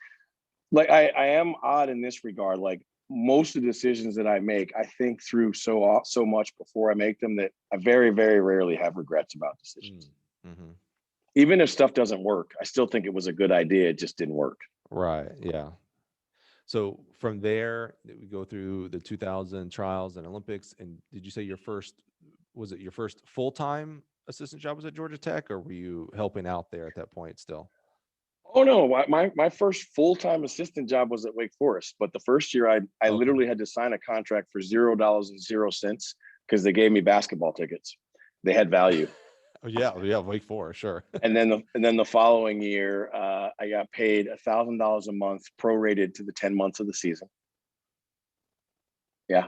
like, I am odd in this regard. Like most of the decisions that I make, I think through so much before I make them that I very, very rarely have regrets about decisions. Mm-hmm. Even if stuff doesn't work, I still think it was a good idea. It just didn't work. Right. Yeah. So from there, we go through the 2000 trials and Olympics. And did you say was it your first full-time assistant job was at Georgia Tech, or were you helping out there at that point still? Oh no, my first full-time assistant job was at Wake Forest, but the first year I Okay. literally had to sign a contract for $0.00 because they gave me basketball tickets. They had value. Oh yeah, Wake Forest, sure. And then the following year, I got paid $1,000 a month, prorated to the 10 months of the season. Yeah,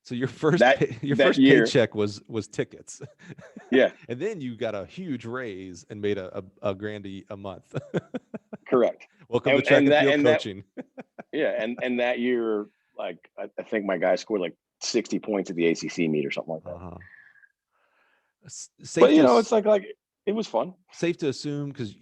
So your that your that first year, paycheck was tickets. yeah, And then you got a huge raise and made a grand a month. correct. Welcome to And track and and that field and that coaching. yeah, and that year, like I think my guy scored like 60 points at the ACC meet or something like that. Uh-huh. But Safe to it's like it was fun. safe to assume, because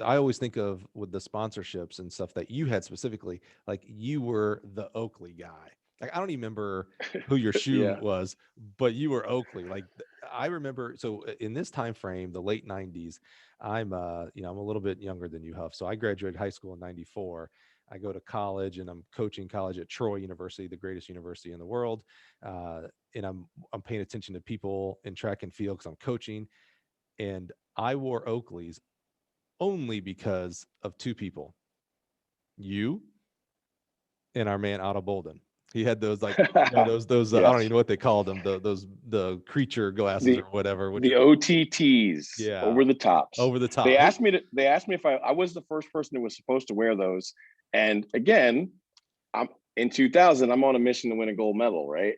I always think of with the sponsorships and stuff that you had specifically, like you were the Oakley guy. Like I don't even remember who your shoe Yeah. was, but you were Oakley. Like I remember. So in this time frame, the late '90s, I'm a little bit younger than you, Huff. So I graduated high school in '94. I go to college and I'm coaching college at Troy University, the greatest university in the world. Uh, and I'm paying attention to people in track and field because I'm coaching. And I wore Oakleys only because of two people, you and our man Otto Bolden. He had those like those I don't even Yes. know what they called them, the creature glasses or The whatever, which the are OTTs, yeah, over the tops. over the They top. asked me to they asked me if I was the first person who was supposed to wear those. And again, I'm in 2000, I'm on a mission to win a gold medal, right?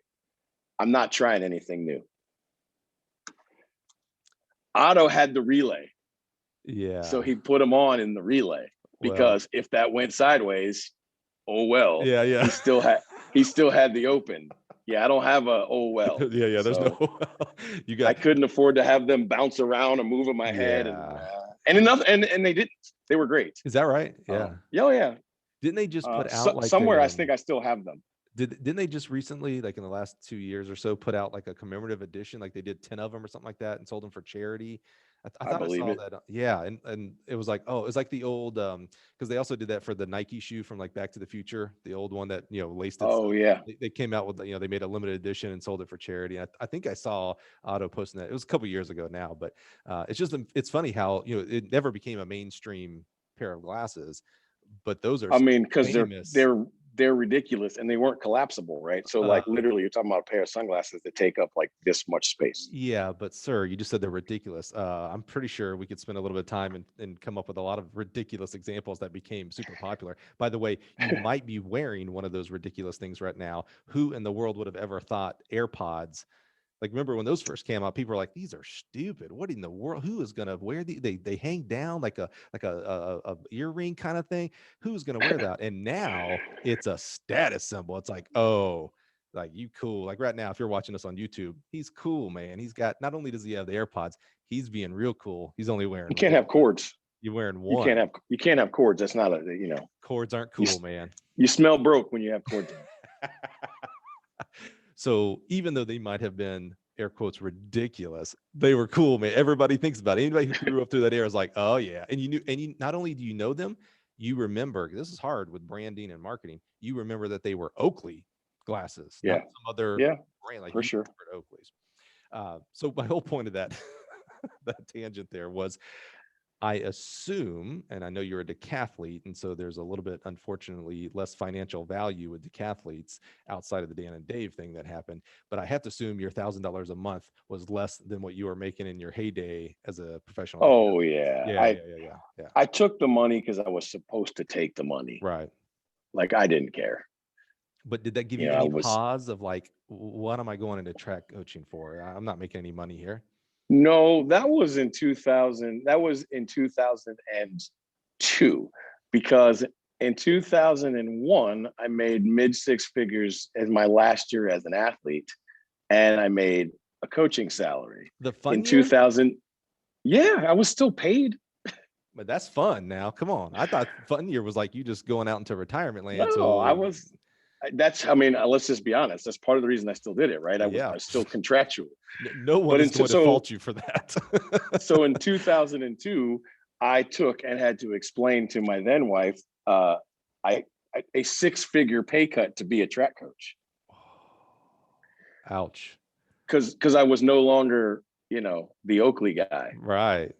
I'm not trying anything new. Otto had the relay, so Yeah. he put him on in the relay Well, because if that went sideways, oh well. yeah. He still had the open. Yeah, I don't have a oh well. Yeah, there's no So you I got couldn't afford to have them bounce around and move in my head, yeah. and enough. And they didn't. They were great. Is that right? Yeah. Yeah, oh, yeah. Didn't they just put out like Somewhere I think I still have them. didn't they just recently, like in the last 2 years or so, put out like a commemorative edition? Like they did 10 of them or something like that and sold them for charity. I I thought I believe saw it. that. Yeah, and it was like, oh, it's like the old because they also did that for the Nike shoe from like Back to the Future, the old one that laced Oh itself. yeah. They came out with they made a limited edition and sold it for charity. And I think I saw Otto posting that. It was a couple years ago now, but it's funny how it never became a mainstream pair of glasses, but those are I still mean, because they're famous. they're they're ridiculous and they weren't collapsible, right? So Uh, like literally, you're talking about a pair of sunglasses that take up like this much space. Yeah, but sir, you just said they're ridiculous. I'm pretty sure we could spend a little bit of time and come up with a lot of ridiculous examples that became super popular. By the way, you might be wearing one of those ridiculous things right now. Who in the world would have ever thought AirPods? Like, remember when those first came out, people were like, "These are stupid. What in the world? Who is gonna wear these? They hang down like a earring kind of thing. Who's gonna wear that?" And now it's a status symbol. It's like, oh, like you cool. Like right now, if you're watching us on YouTube, he's cool, man. He's got not only does he have the AirPods, he's being real cool. He's only wearing You can't one. have cords. You're wearing You can't one. have you can't have cords. That's not Cords aren't you cool, man. you smell broke when you have cords in. So even though they might have been air quotes ridiculous, they were cool, man. Everybody thinks about it. Anybody who grew up through that era is like, oh yeah. And you knew, and you not only do you know them, you remember this is hard with branding and marketing. You remember that they were Oakley glasses, not Yeah, some other yeah, brand. Like for you sure. remembered Oakley's. So my whole point of that that tangent there was, I assume, and I know you're a decathlete, and so there's a little bit, unfortunately, less financial value with decathletes outside of the Dan and Dave thing that happened. But I have to assume your $1,000 a month was less than what you were making in your heyday as a professional athlete. Oh yeah. Yeah. I took the money because I was supposed to take the money. Right. Like I didn't care. But did that give You you know, I any was pause of like, what am I going into track coaching for? I'm not making any money here. no, that was in 2000. That was in 2002, because in 2001 I made mid six figures in my last year as an athlete, and I made a coaching salary The in fun year? 2000. Yeah, I was still paid. But that's fun now. Come on. I thought fun year was like you just going out into retirement land. No, I So was. That's. I mean, let's just be honest. That's part of the reason I still did it, right? yeah, I was still contractual. no one But is in going to fault you for that. so in 2002, I took and had to explain to my then wife, I a six-figure pay cut to be a track coach, Ouch. because I was no longer, the Oakley guy. Right.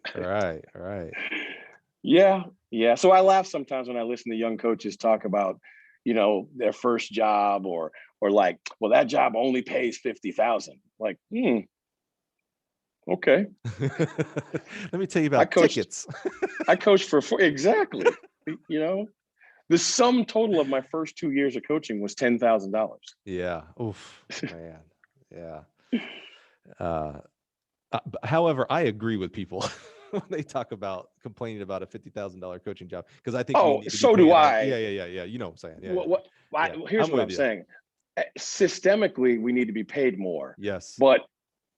Yeah, yeah. So I laugh sometimes when I listen to young coaches talk about, their first job, or like, well, that job only pays 50,000. Like, okay. Let me tell you I about coached. tickets. I coached for exactly. The sum total of my first 2 years of coaching was $10,000. Yeah. Oof, man. Yeah. However, I agree with people when they talk about complaining about a $50,000 coaching job, because I think we Oh, need to be so do paying our. I. Yeah. You know what I'm saying? Yeah. Here's I'm what with I'm you. saying. Systemically, we need to be paid more. Yes.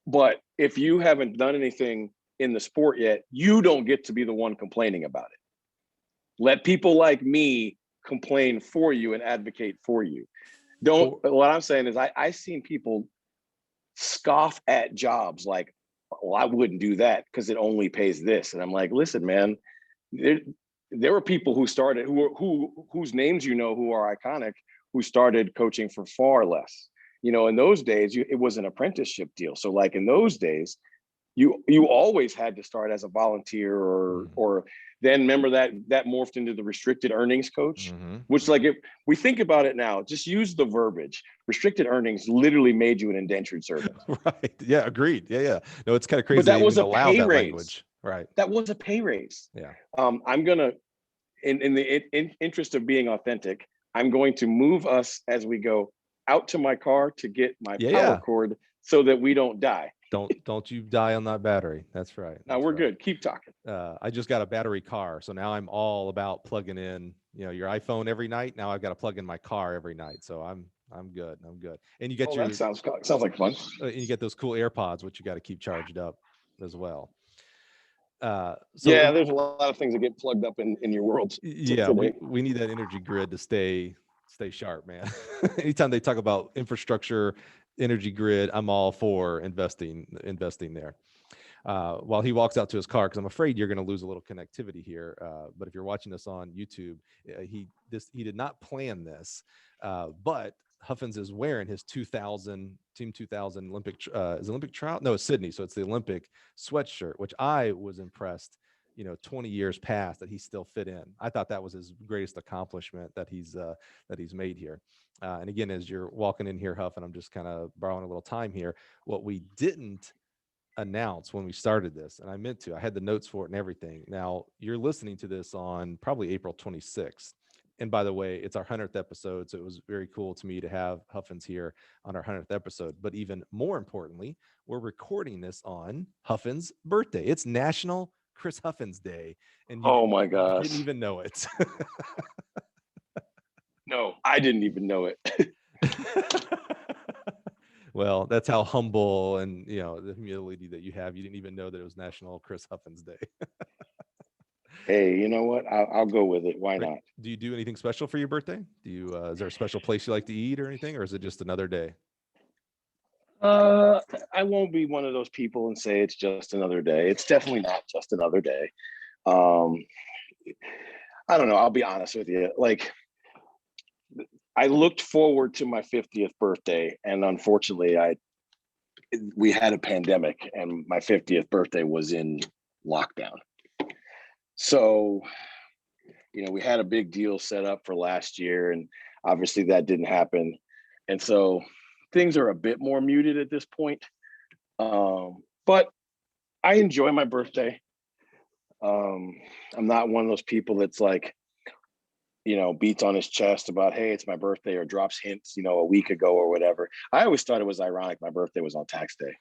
But if you haven't done anything in the sport yet, you don't get to be the one complaining about it. Let people like me complain for you and advocate for you. What I'm saying is I've seen people scoff at jobs like, well, I wouldn't do that because it only pays this. And I'm like, listen, man, there were people who started whose names who are iconic, who started coaching for far less. In those days, it was an apprenticeship deal. So like in those days, you always had to start as a volunteer, or then remember that morphed into the restricted earnings coach, which like if we think about it now, just use the verbiage. Restricted earnings literally made you an indentured servant. Right. Yeah. Agreed. Yeah. No, it's kind of crazy But that they was even a allow pay that raise. language. Right. That was a pay raise. Yeah. I'm gonna, in the interest of being authentic, I'm going to move us as we go out to my car to get my power cord so that we don't die. Don't you die on that battery. That's right. Now we're good. Keep talking. I just got a battery car, so now I'm all about plugging in, your iPhone every night. Now I've got to plug in my car every night, so I'm good. And you get that sounds like fun. And you get those cool AirPods, which you got to keep charged up as well. Yeah, there's a lot of things that get plugged up in your world. Yeah, we need that energy grid to stay sharp, man. Anytime they talk about infrastructure, energy grid, I'm all for investing there. While he walks out to his car, because I'm afraid you're going to lose a little connectivity here. But if you're watching this on YouTube, he did not plan this, but Huffins is wearing his Team 2000 Olympic is Olympic trial? No, it's Sydney, so it's the Olympic sweatshirt, which I was impressed. 20 years past that he still fit in. I thought that was his greatest accomplishment that he's made here. And again, as you're walking in here, Huff, and I'm just kind of borrowing a little time here. What we didn't announce when we started this, and I meant to, I had the notes for it and everything. Now you're listening to this on probably April 26th. And by the way, it's our 100th episode. So it was very cool to me to have Huffins here on our 100th episode. But even more importantly, we're recording this on Huffins' birthday. It's National Chris Huffins Day. And oh my gosh, didn't even know it. No, I didn't even know it. Well, that's how humble and the humility that you have. You didn't even know that it was National Chris Huffins Day. Hey, you know what? I'll go with it. Why not? Do you do anything special for your birthday? Do you is there a special place you like to eat or anything, or is it just another day? I won't be one of those people and say it's just another day. It's definitely not just another day. I don't know. I'll be honest with you. Like, I looked forward to my 50th birthday, and unfortunately, we had a pandemic, and my 50th birthday was in lockdown. So, we had a big deal set up for last year, and obviously that didn't happen. And so things are a bit more muted at this point. But I enjoy my birthday. I'm not one of those people that's like, beats on his chest about, hey, it's my birthday, or drops hints, a week ago or whatever. I always thought it was ironic my birthday was on tax day.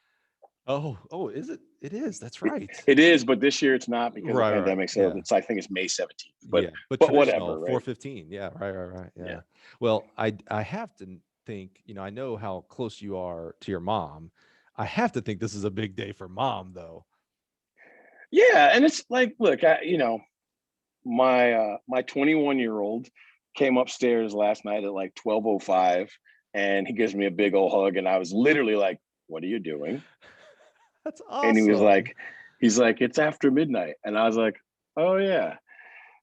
Oh, is it? It is. That's right. It is, but this year it's not because of the Right. pandemic. So Yeah. I think it's May 17th. But Yeah, but whatever, traditional right? 415. Yeah, right. Yeah. Well, I have to think, I know how close you are to your mom. I have to think this is a big day for mom, though. Yeah, and it's like, look, my 21-year-old came upstairs last night at like 12:05, and he gives me a big old hug, and I was literally like, "What are you doing?" That's awesome. And he's like, "It's after midnight," and I was like, "Oh yeah."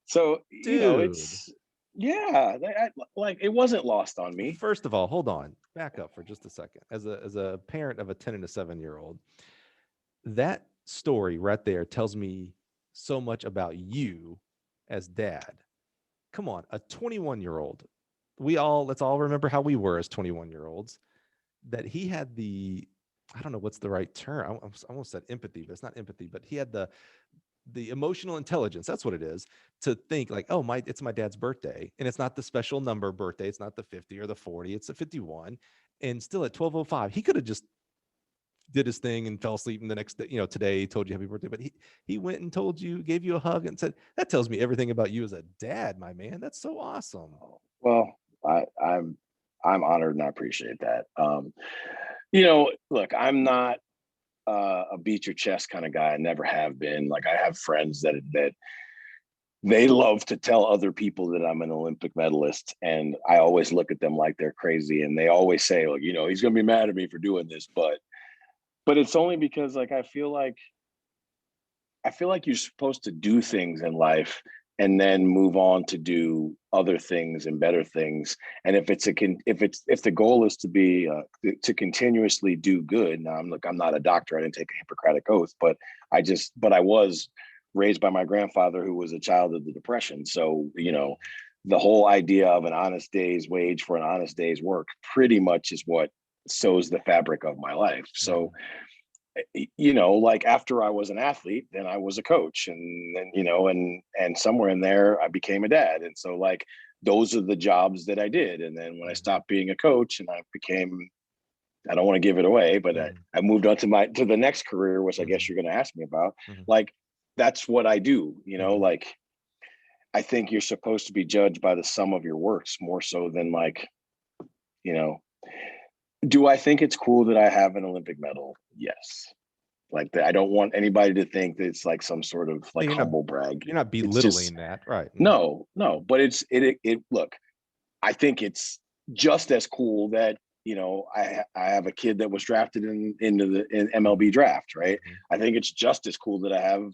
So Dude. it's like it wasn't lost on me. First of all, hold on, back up for just a second. As a parent of a 10 and a 7-year-old, that story right there tells me so much about you as dad. Come on, a 21-year-old. Let's all remember how we were as 21-year-olds. That he had I don't know what's the right term. I almost said empathy, but it's not empathy. But he had the emotional intelligence. That's what it is, to think like, oh, it's my dad's birthday, and it's not the special number birthday. It's not the 50 or the 40. It's a 51. And still at 12:05, he could have just did his thing and fell asleep. And the next day, today he told you happy birthday, but he went and gave you a hug and said, that tells me everything about you as a dad, my man. That's so awesome. Well, I'm honored and I appreciate that. Look, I'm not a beat your chest kind of guy. I never have been. Like, I have friends that they love to tell other people that I'm an Olympic medalist, and I always look at them like they're crazy, and they always say, like, he's gonna be mad at me for doing this, but it's only because, like, I feel like you're supposed to do things in life and then move on to do other things and better things. And if the goal is to be to continuously do good. Now, I'm not a doctor. I didn't take a Hippocratic oath, but I was raised by my grandfather, who was a child of the Depression. So, the whole idea of an honest day's wage for an honest day's work pretty much is what sews the fabric of my life. So, like, after I was an athlete, then I was a coach, and then, and somewhere in there I became a dad. And so, like, those are the jobs that I did. And then when I stopped being a coach and I don't want to give it away, but I moved on to the next career, which I guess you're going to ask me about. Like, that's what I do, like, I think you're supposed to be judged by the sum of your works more so than, like, do I think it's cool that I have an Olympic medal? Yes. Like, I don't want anybody to think that it's like some sort of like humble brag. You're not belittling that, right? No, but look, I think it's just as cool that, I have a kid that was drafted into the MLB draft, right? I think it's just as cool that I have,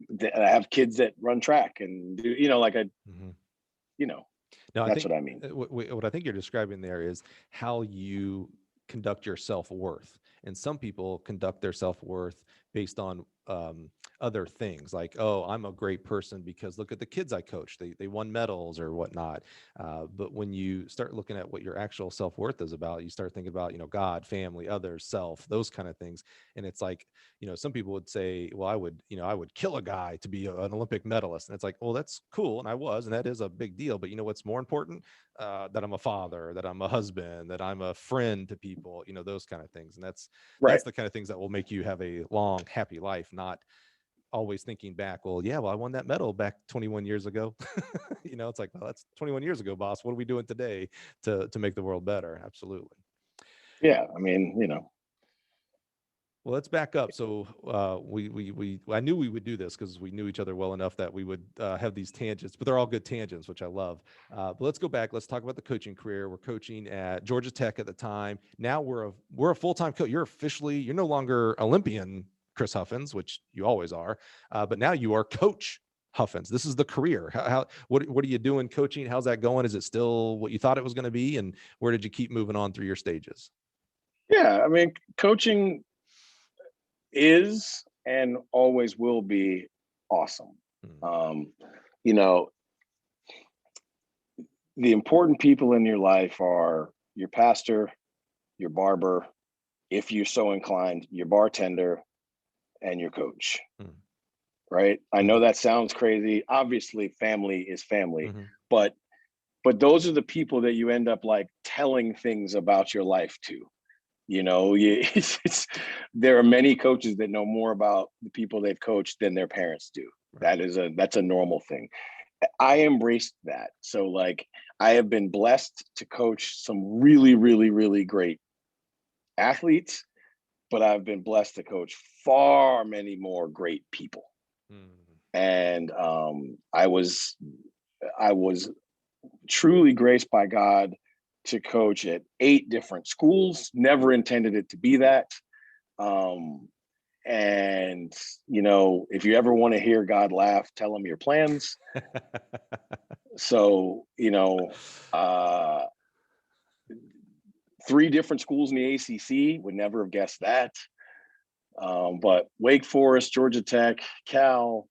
that I have kids that run track and do, like No, that's what I mean. What I think you're describing there is how you conduct your self-worth. And some people conduct their self-worth based on other things, like, oh, I'm a great person because look at the kids I coach. They won medals or whatnot. But when you start looking at what your actual self-worth is about, you start thinking about, God, family, others, self, those kind of things. And it's like, some people would say, well, I would kill a guy to be an Olympic medalist. And it's like, well, that's cool. And I was, and that is a big deal. But what's more important? That I'm a father, that I'm a husband, that I'm a friend to people, those kind of things. And that's the kind of things that will make you have a long, happy life, not always thinking back, well, I won that medal back 21 years ago. It's like, well, that's 21 years ago, boss. What are we doing today to make the world better? Absolutely. Yeah. I mean, Well, let's back up. So I knew we would do this because we knew each other well enough that we would have these tangents, but they're all good tangents, which I love. But let's go back. Let's talk about the coaching career. We're coaching at Georgia Tech at the time. Now we're a full-time coach. You're no longer Olympian Chris Huffins, which you always are, but now you are Coach Huffins. This is the career. What are you doing coaching? How's that going? Is it still what you thought it was going to be? And where did you keep moving on through your stages? Yeah, I mean, coaching is and always will be awesome. Hmm. You know, the important people in your life are your pastor, your barber, if you're so inclined, your bartender, and your coach, Hmm. right? I know Hmm. that sounds crazy. Obviously, family is family, Hmm. but those are the people that you end up like telling things about your life to. There are many coaches that know more about the people they've coached than their parents do. Right. That's a normal thing. I embraced that. So like I have been blessed to coach some really, really, really great athletes, but I've been blessed to coach far many more great people. Hmm. And I was truly graced by God to coach at 8 different schools. Never intended it to be that. Um, and if you ever want to hear God laugh, tell him your plans. So, uh, 3 different schools in the ACC, would never have guessed that. But Wake Forest, Georgia Tech, Cal,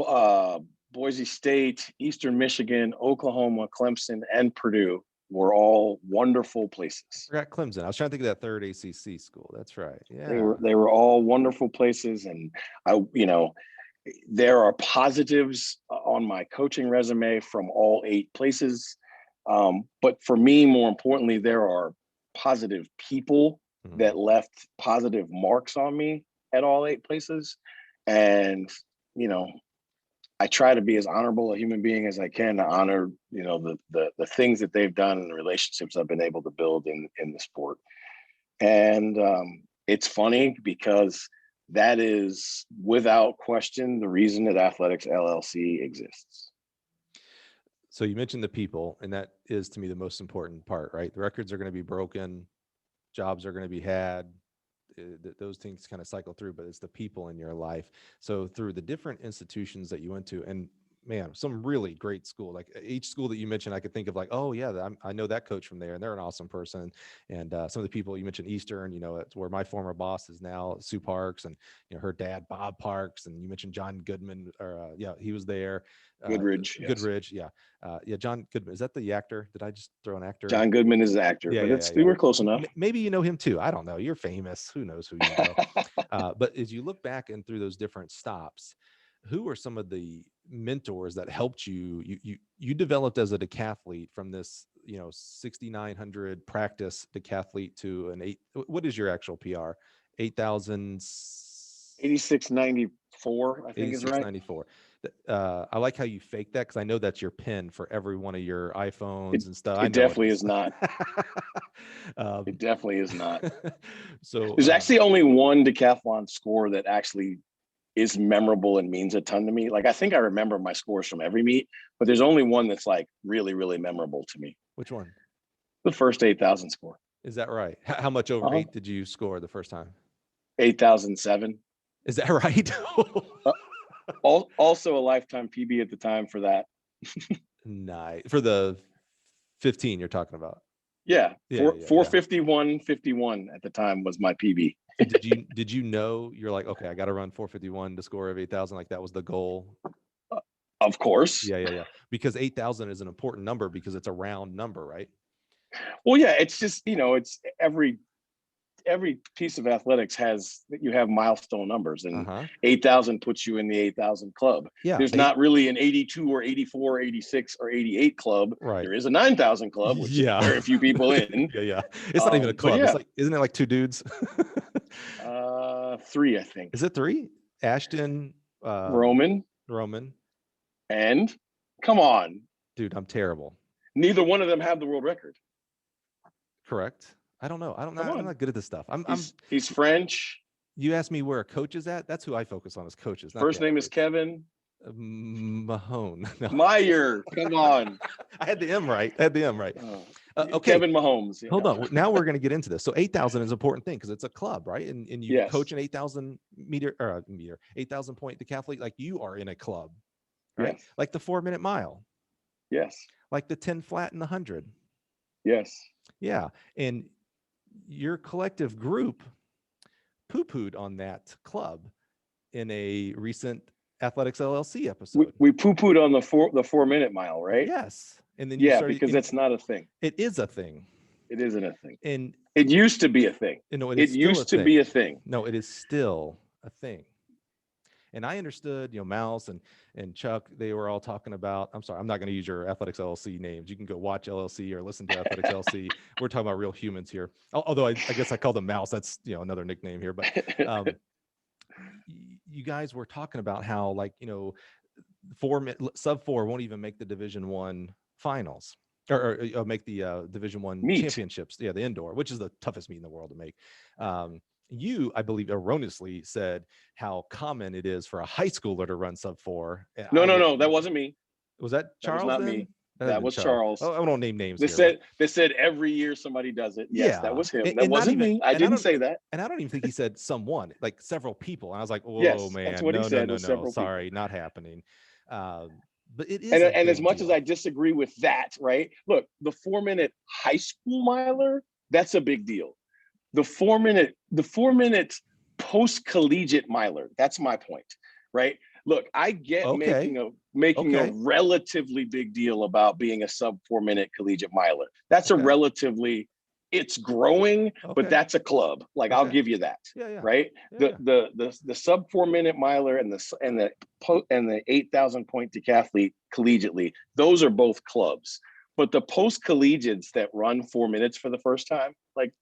uh, Boise State, Eastern Michigan, Oklahoma, Clemson, and Purdue were all wonderful places. Forgot Clemson. I was trying to think of that third ACC school. That's right. They Yeah. were they were all wonderful places, and there are positives on my coaching resume from all 8 places. But for me, more importantly, there are positive people Hmm. that left positive marks on me at all 8 places. And, you know, I try to be as honorable a human being as I can to honor, the things that they've done and the relationships I've been able to build in the sport. And it's funny because that is without question the reason that Athletics LLC exists. So you mentioned the people, and that is to me the most important part, right? The records are going to be broken, jobs are going to be had. Those things kind of cycle through, but it's the people in your life. So through the different institutions that you went to, and man, some really great school. Like each school that you mentioned, I could think of like, oh yeah, I know that coach from there, and they're an awesome person. And some of the people you mentioned, Eastern, it's where my former boss is now, Sue Parks, and her dad, Bob Parks, and you mentioned John Goodman, or yeah, he was there. Uh, Goodridge, yes. Goodridge, yeah, yeah, John Goodman. Is that the actor? Did I just throw an actor? John Goodman is an actor, Yeah, but yeah, yeah, we yeah. were close enough. Maybe you know him too. I don't know. You're famous. Who knows who you know? But as you look back and through those different stops, who are some of the mentors that helped you? You developed as a decathlete from this, 6,900 practice decathlete to an 8. What is your actual PR? 8,000. 8694, I think is right. 8694. I like how you fake that because I know that's your pin for every one of your It iPhones and stuff. I it know it definitely is. is not. It um, definitely is not. so There's actually only one decathlon score that actually is memorable and means a ton to me. Like I think I remember my scores from every meet, but there's only one that's like really, really memorable to me. which one? The first 8,000 score. Is that right? How much over Uh-huh. 8 did you score the first time? 8,007. Is that right? Uh, Also a lifetime PB at the time for that. Nice. For the 15 you're talking about. Yeah, Yeah, yeah, yeah. 451.51 at the time was my PB. And did you know you're like, okay, I got to run 451 to score of 8,000? Like that was the goal. Of course. Yeah, yeah, yeah. Because 8,000 is an important number because it's a round number, right? Well, yeah, it's just, it's every piece of athletics you have milestone numbers, and Uh-huh. 8,000 puts you in the 8,000 club. Yeah. There's not really an 82 or 84 or 86 or 88 club. Right. There is a 9,000 club, which is Yeah. very few people in. Yeah, yeah. It's not even a But club. It's yeah, like, isn't it like 2 dudes? 3, I think. Is it 3? Ashton, Roman Roman. and come on, Dude, I'm terrible. neither one of them have the world record. Correct. I don't know. I'm Come on, not good at this stuff. he's French. You asked me where a coach is at. That's who I focus on as coaches, not First the name is athletes. Kevin Mahone. No. Meyer. Come on. I had the M right. I had the M right. Okay. Kevin Mahomes. Hold on. Now we're going to get into this. So 8,000 is an important thing because it's a club, right? And you Yes. coach an 8,000 meter, 8,000 point decathlete. Like you are in a club, right? Yes. Like the 4-minute mile, Yes. like the 10 flat and the 100. Yes. Yeah. And your collective group poo-pooed on that club in a recent Athletics LLC episode. We poo-pooed on the 4-minute mile, right? Yes. And then you Yeah, started, because that's not a thing. it is a thing. It isn't a thing. And it used to be a thing. It used to be a thing. No, it is still a thing. And I understood, Mouse and Chuck, they were all talking about, I'm sorry, I'm not going to use your Athletics LLC names. You can go watch LLC or listen to Athletics LLC. We're talking about real humans here. Although I guess I call them Mouse. That's, another nickname here. But you guys were talking about how, like, sub 4 won't even make the Division I finals or make the Division I championships. Yeah, the indoor, which is the toughest meet in the world to make. You, I believe, erroneously said how common it is for a high schooler to run sub 4. No, that wasn't me. Was that Charles? That was not then? me. That was Charles. Oh, I don't name names. They said every year somebody does it. Yes, yeah. That was him. That wasn't me. I didn't say that. And I don't even think he said someone, like several people. And I was like, whoa, yes, man. That's what he said. No. Sorry, people. Not happening. But it is. And as much as I disagree with that, right? Look, the 4-minute high school miler, that's a big deal. The 4-minute post-collegiate miler, that's my point, right? Look, I get making a relatively big deal about being a sub 4-minute collegiate miler. That's a relatively, it's growing, but that's a club. Like I'll give you that. Right? The sub 4-minute miler and the 8,000 point decathlete collegiately, those are both clubs. But the post collegiates that run 4 minutes for the first time, like,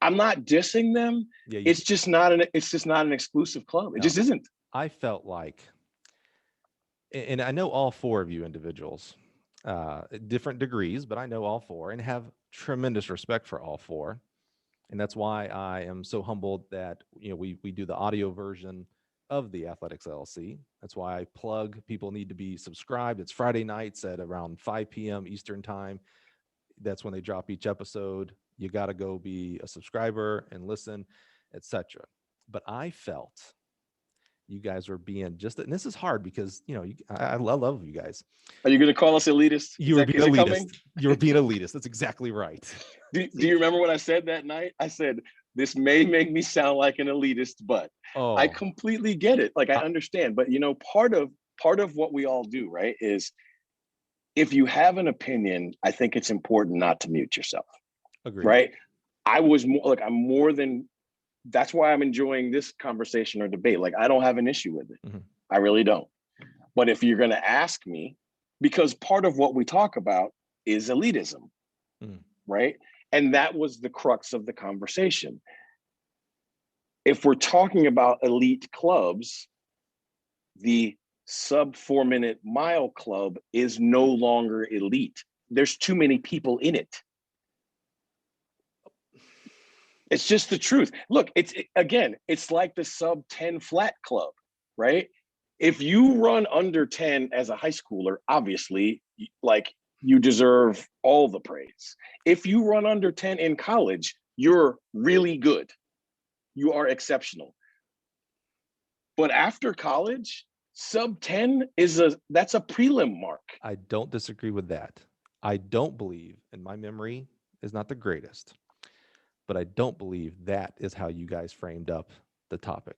I'm not dissing them. It's just not an exclusive club. It just isn't. I felt like, and I know all 4 of you individuals, different degrees, but I know all 4 and have tremendous respect for all 4. And that's why I am so humbled that, we do the audio version of the Athletics LLC. That's why I plug people need to be subscribed. It's Friday nights at around 5 p.m. Eastern time. That's when they drop each episode. You got to go be a subscriber and listen, etc. But I felt you guys were being and this is hard because, I love you guys. Are you going to call us elitist? You were being elitist. You were being elitist. That's exactly right. Do you remember what I said that night? I said, this may make me sound like an elitist, but I completely get it. Like, I understand. But, part of what we all do, right, is if you have an opinion, I think it's important not to mute yourself. Agreed. Right? That's why I'm enjoying this conversation or debate. Like, I don't have an issue with it. Mm-hmm. I really don't. But if you're going to ask me, because part of what we talk about is elitism, right? And that was the crux of the conversation. If we're talking about elite clubs, the sub 4-minute mile club is no longer elite. There's too many people in it. It's just the truth. Look, it's like the sub 10 flat club, right? If you run under 10 as a high schooler, obviously, like, you deserve all the praise. If you run under 10 in college, you're really good. You are exceptional. But after college, sub 10 that's a prelim mark. I don't disagree with that. I don't believe, and my memory is not the greatest, but I don't believe that is how you guys framed up the topic.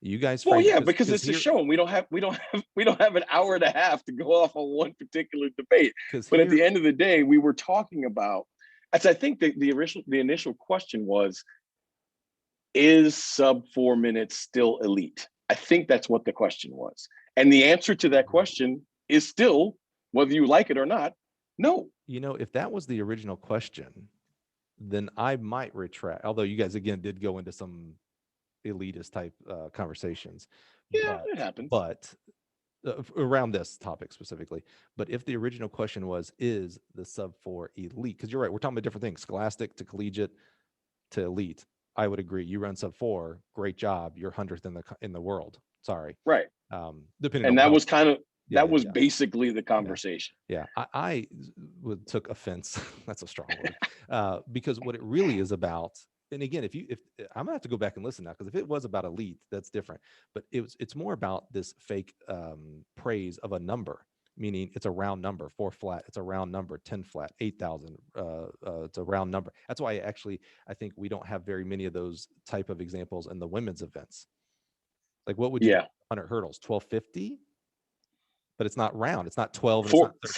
You guys, because it's a show, and we don't have an hour and a half to go off on one particular debate. But at the end of the day, we were talking about, as I think the initial question was, is sub 4 minutes still elite? I think that's what the question was, and the answer to that question is still, whether you like it or not, no. If that was the original question, then I might retract. Although you guys again did go into some elitist type conversations. Yeah, it happens. But around this topic specifically. But if the original question was, is the sub 4 elite? Because you're right, we're talking about different things, scholastic to collegiate to elite. I would agree. You run sub 4, great job. You're 100th in the world. Sorry. Right. Depending. And that was kind of basically the conversation. Yeah. I took offense. That's a strong word. Because what it really is about. And again, if I'm gonna have to go back and listen now, because if it was about elite, that's different. But it's more about this fake praise of a number. meaning it's a round number. 4 flat, it's a round number. 10 flat, 8,000. It's a round number. That's why I think we don't have very many of those type of examples in the women's events. Like, what would you do? 100 hurdles, 1250? But it's not round. It's not 12. And it's not 13.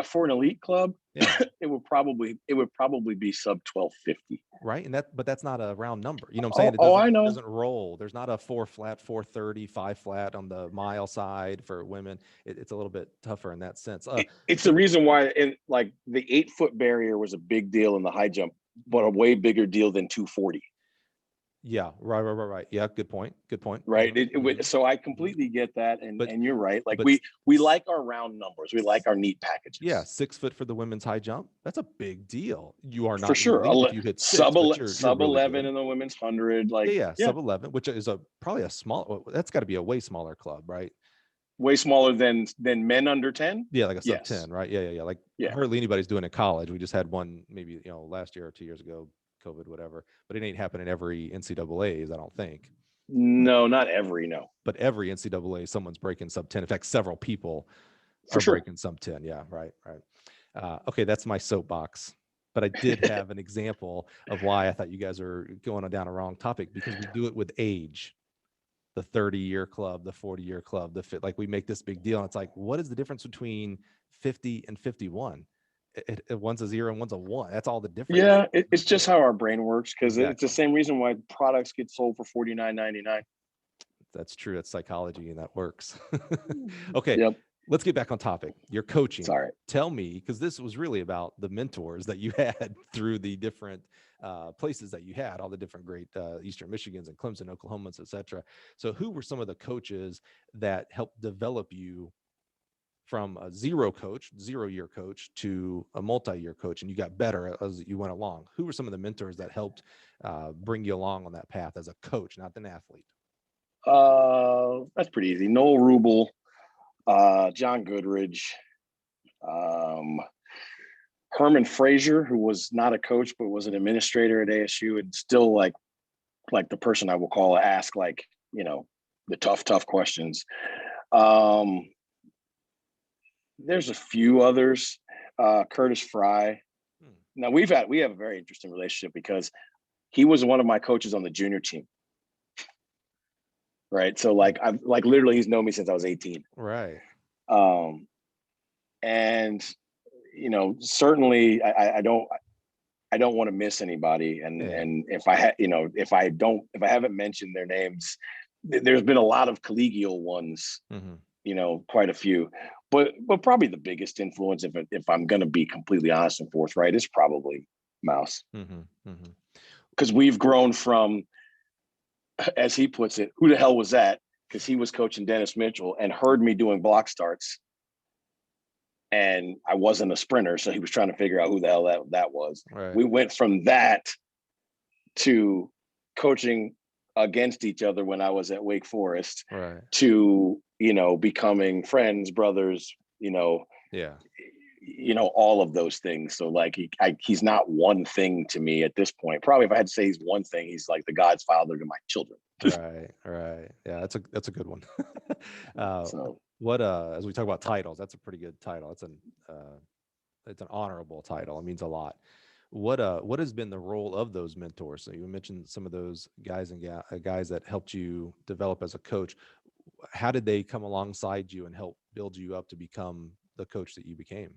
For an elite club, Yeah. it would probably be sub 1250. Right. But that's not a round number. You know what I'm saying? I know. It doesn't roll. There's not a 4 flat, 430, 5 flat on the mile side for women. It's a little bit tougher in that sense. It's the reason why like the 8-foot barrier was a big deal in the high jump, but a way bigger deal than 240. Yeah. Right. Yeah. Good point. Right. Mm-hmm. So I completely get that. And you're right. Like, but we like our round numbers. We like our neat packages. Yeah. 6 foot for the women's high jump. That's a big deal. You are not for sure. if you hit 6, sub you're really 11 good. in the women's 100. Like, sub 11, which is probably a small. That's got to be a way smaller club, right? Way smaller than men under 10. Yeah, like a sub 10, right? Yeah. Like hardly anybody's doing it in college. We just had one maybe last year or 2 years ago, COVID, whatever. But it ain't happening every NCAA's, I don't think. No, not every. No, but every NCAA, someone's breaking sub 10. In fact, several people are breaking sub 10. Yeah, right. Okay, that's my soapbox. But I did have an example of why I thought you guys are going down a wrong topic, because we do it with age. The 30-year club, the 40-year club, like we make this big deal. And it's like, what is the difference between 50 and 51? One's a 0 and one's a 1. That's all the difference. Yeah, it's just how our brain works, because it's the same reason why products get sold for $49.99. That's true. That's psychology, and that works. Okay. Yep. Let's get back on topic. Your coaching. Sorry. Tell me, because this was really about the mentors that you had through the different places that you had, all the different great Eastern Michigans and Clemson, Oklahomas, etc. So who were some of the coaches that helped develop you from a 0-year coach to a multi-year coach, and you got better as you went along? Who were some of the mentors that helped bring you along on that path as a coach, not an athlete? That's pretty easy. Noel Rubel, John Goodridge, Herman Frazier, who was not a coach but was an administrator at ASU, and still like the person I will call ask like the tough questions. There's a few others. Curtis Frye. Now we have a very interesting relationship, because he was one of my coaches on the junior team. Right. So I've literally, he's known me since I was 18. Right. And certainly I don't want to miss anybody. And if I haven't mentioned their names, there's been a lot of collegial ones, quite a few, but probably the biggest influence, if I'm going to be completely honest and forthright, is probably Mouse. Because we've grown from, as he puts it, who the hell was that? Because he was coaching Dennis Mitchell and heard me doing block starts, and I wasn't a sprinter, so he was trying to figure out who the hell that was. Right. We went from that to coaching against each other when I was at Wake Forest, right, to becoming friends, brothers, all of those things. So he's not one thing to me at this point. Probably if I had to say he's one thing, he's like the God's father to my children. Right. Yeah, that's a good one. So what as we talk about titles, that's a pretty good title. It's an honorable title. It means a lot. What has been the role of those mentors? So you mentioned some of those guys and guys that helped you develop as a coach. How did they come alongside you and help build you up to become the coach that you became?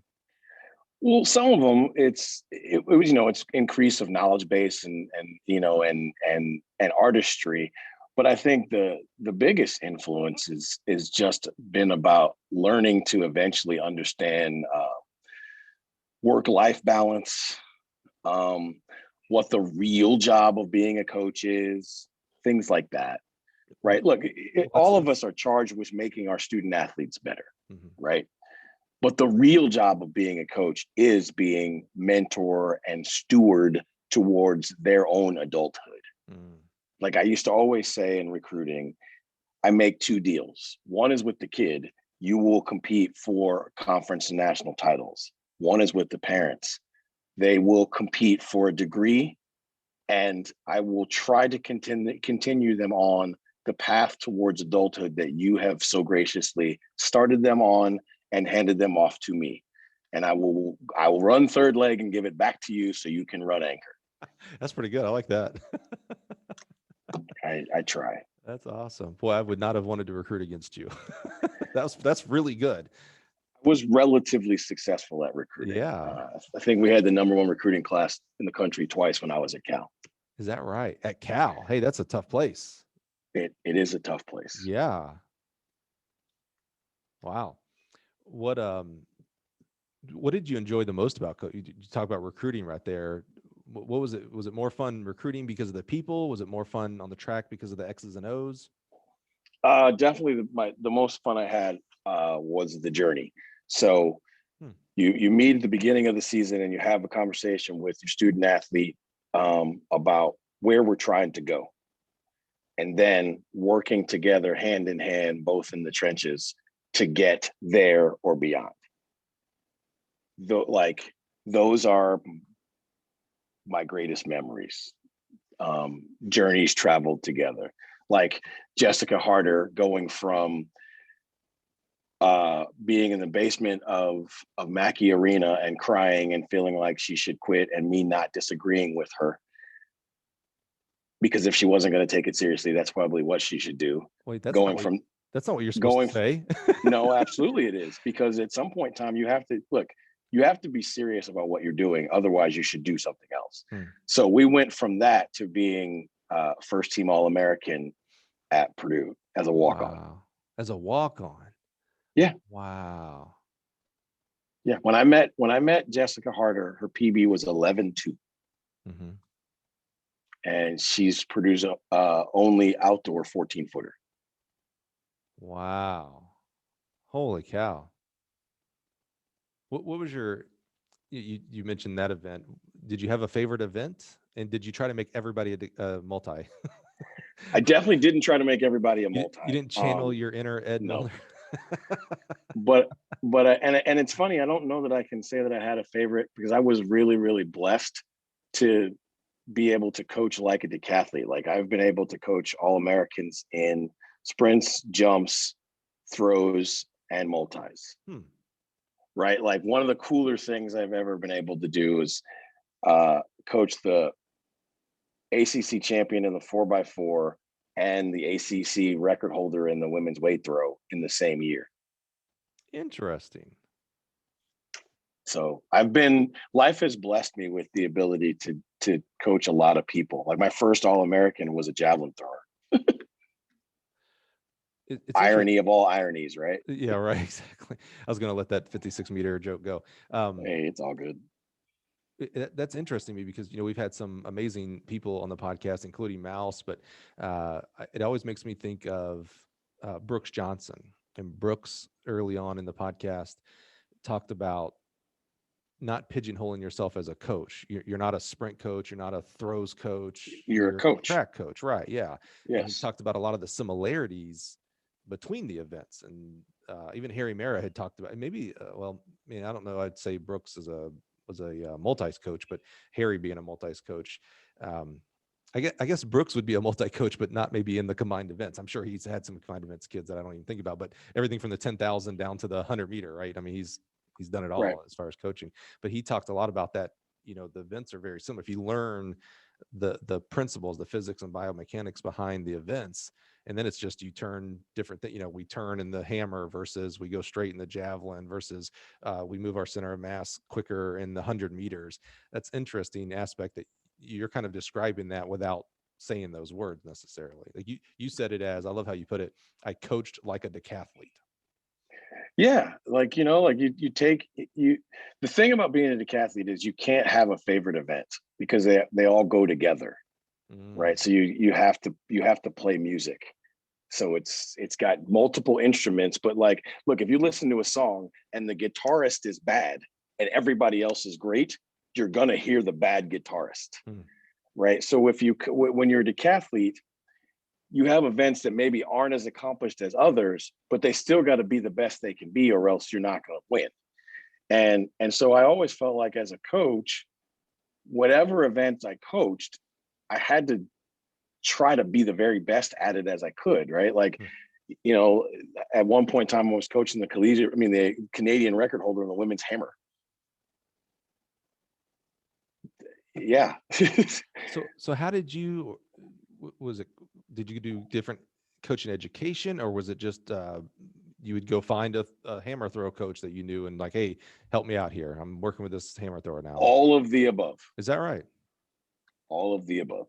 Well, some of them, it was, it's increase of knowledge base and artistry. But I think the biggest influence is just been about learning to eventually understand work-life balance, what the real job of being a coach is, things like that. Right. Look, all of us are charged with making our student athletes better. Right. But the real job of being a coach is being mentor and steward towards their own adulthood. Like I used to always say in recruiting, I make 2 deals. One is with the kid. You will compete for conference and national titles. One is with the parents. They will compete for a degree, and I will try to continue them on the path towards adulthood that you have so graciously started them on and handed them off to me. And I will run third leg and give it back to you so you can run anchor. That's pretty good. I like that. I try. That's awesome. Boy, I would not have wanted to recruit against you. That's really good. I was relatively successful at recruiting. Yeah. I think we had the #1 recruiting class in the country twice when I was at Cal. Is that right? At Cal? Hey, that's a tough place. It is a tough place. Yeah. Wow. What did you enjoy the most about you talk about recruiting right there? What was it? Was it more fun recruiting because of the people? Was it more fun on the track because of the X's and O's? Definitely the most fun I had was the journey. So you meet at the beginning of the season and you have a conversation with your student athlete about where we're trying to go. And then working together hand in hand, both in the trenches, to get there or beyond. Those are my greatest memories. Journeys traveled together. Like Jessica Harder going from being in the basement of Mackey Arena and crying and feeling like she should quit, and me not disagreeing with her. Because if she wasn't going to take it seriously, that's probably what she should do. Wait, that's not what you're supposed to say. No, absolutely it is. Because at some point in time, you have to be serious about what you're doing. Otherwise, you should do something else. So we went from that to being first team All-American at Purdue as a walk-on. Wow. As a walk-on. Yeah. Wow. Yeah. When I met Jessica Harder, her PB was 11.2. Mm-hmm. And she's Purdue's only outdoor 14-footer. Wow. Holy cow. What was you mentioned that event. Did you have a favorite event? And did you try to make everybody a multi? I definitely didn't try to make everybody a multi. You didn't channel your inner Ed no. Miller? And it's funny, I don't know that I can say that I had a favorite, because I was really, really blessed to be able to coach like a decathlete. Like I've been able to coach All-Americans in sprints, jumps, throws, and multis. Right? Like one of the cooler things I've ever been able to do is coach the ACC champion in the 4x4 and the ACC record holder in the women's weight throw in the same year. Interesting. So life has blessed me with the ability to coach a lot of people. Like my first All-American was a javelin thrower. It's irony of all ironies, right? Yeah, right. Exactly. I was going to let that 56-meter joke go. Hey, it's all good. That's interesting to me because, we've had some amazing people on the podcast, including Mouse, but it always makes me think of Brooks Johnson. And Brooks, early on in the podcast, talked about not pigeonholing yourself as a coach. You're not a sprint coach. You're not a throws coach. You're a coach. Track coach, right? Yeah. Yes. And he talked about a lot of the similarities between the events, and even Harry Mara had talked about maybe. I don't know. I'd say Brooks was a multis coach, but Harry being a multis coach. I guess Brooks would be a multi-coach, but not maybe in the combined events. I'm sure he's had some combined events kids that I don't even think about, but everything from the 10,000 down to the 100-meter, right? I mean, he's done it all as far as coaching, but he talked a lot about that. The events are very similar. If you learn the principles, the physics and biomechanics behind the events, and then it's just, you turn different things, we turn in the hammer versus we go straight in the javelin versus we move our center of mass quicker in the 100 meters. That's interesting aspect that you're kind of describing that without saying those words necessarily. Like you said it as, I love how you put it, I coached like a decathlete. Yeah. The thing about being a decathlete is you can't have a favorite event because they all go together. Right. So you have to play music. So it's got multiple instruments, but look, if you listen to a song and the guitarist is bad and everybody else is great, you're going to hear the bad guitarist. Right. So when you're a decathlete, you have events that maybe aren't as accomplished as others, but they still got to be the best they can be, or else you're not going to win. And so I always felt like, as a coach, whatever events I coached, I had to try to be the very best at it as I could, right? Like you know, at one point in time I was coaching the Canadian record holder in the women's hammer. Yeah. So how did you, did you do different coaching education, or was it just, you would go find a hammer throw coach that you knew and like, hey, help me out here. I'm working with this hammer thrower now. All of the above. Is that right? All of the above.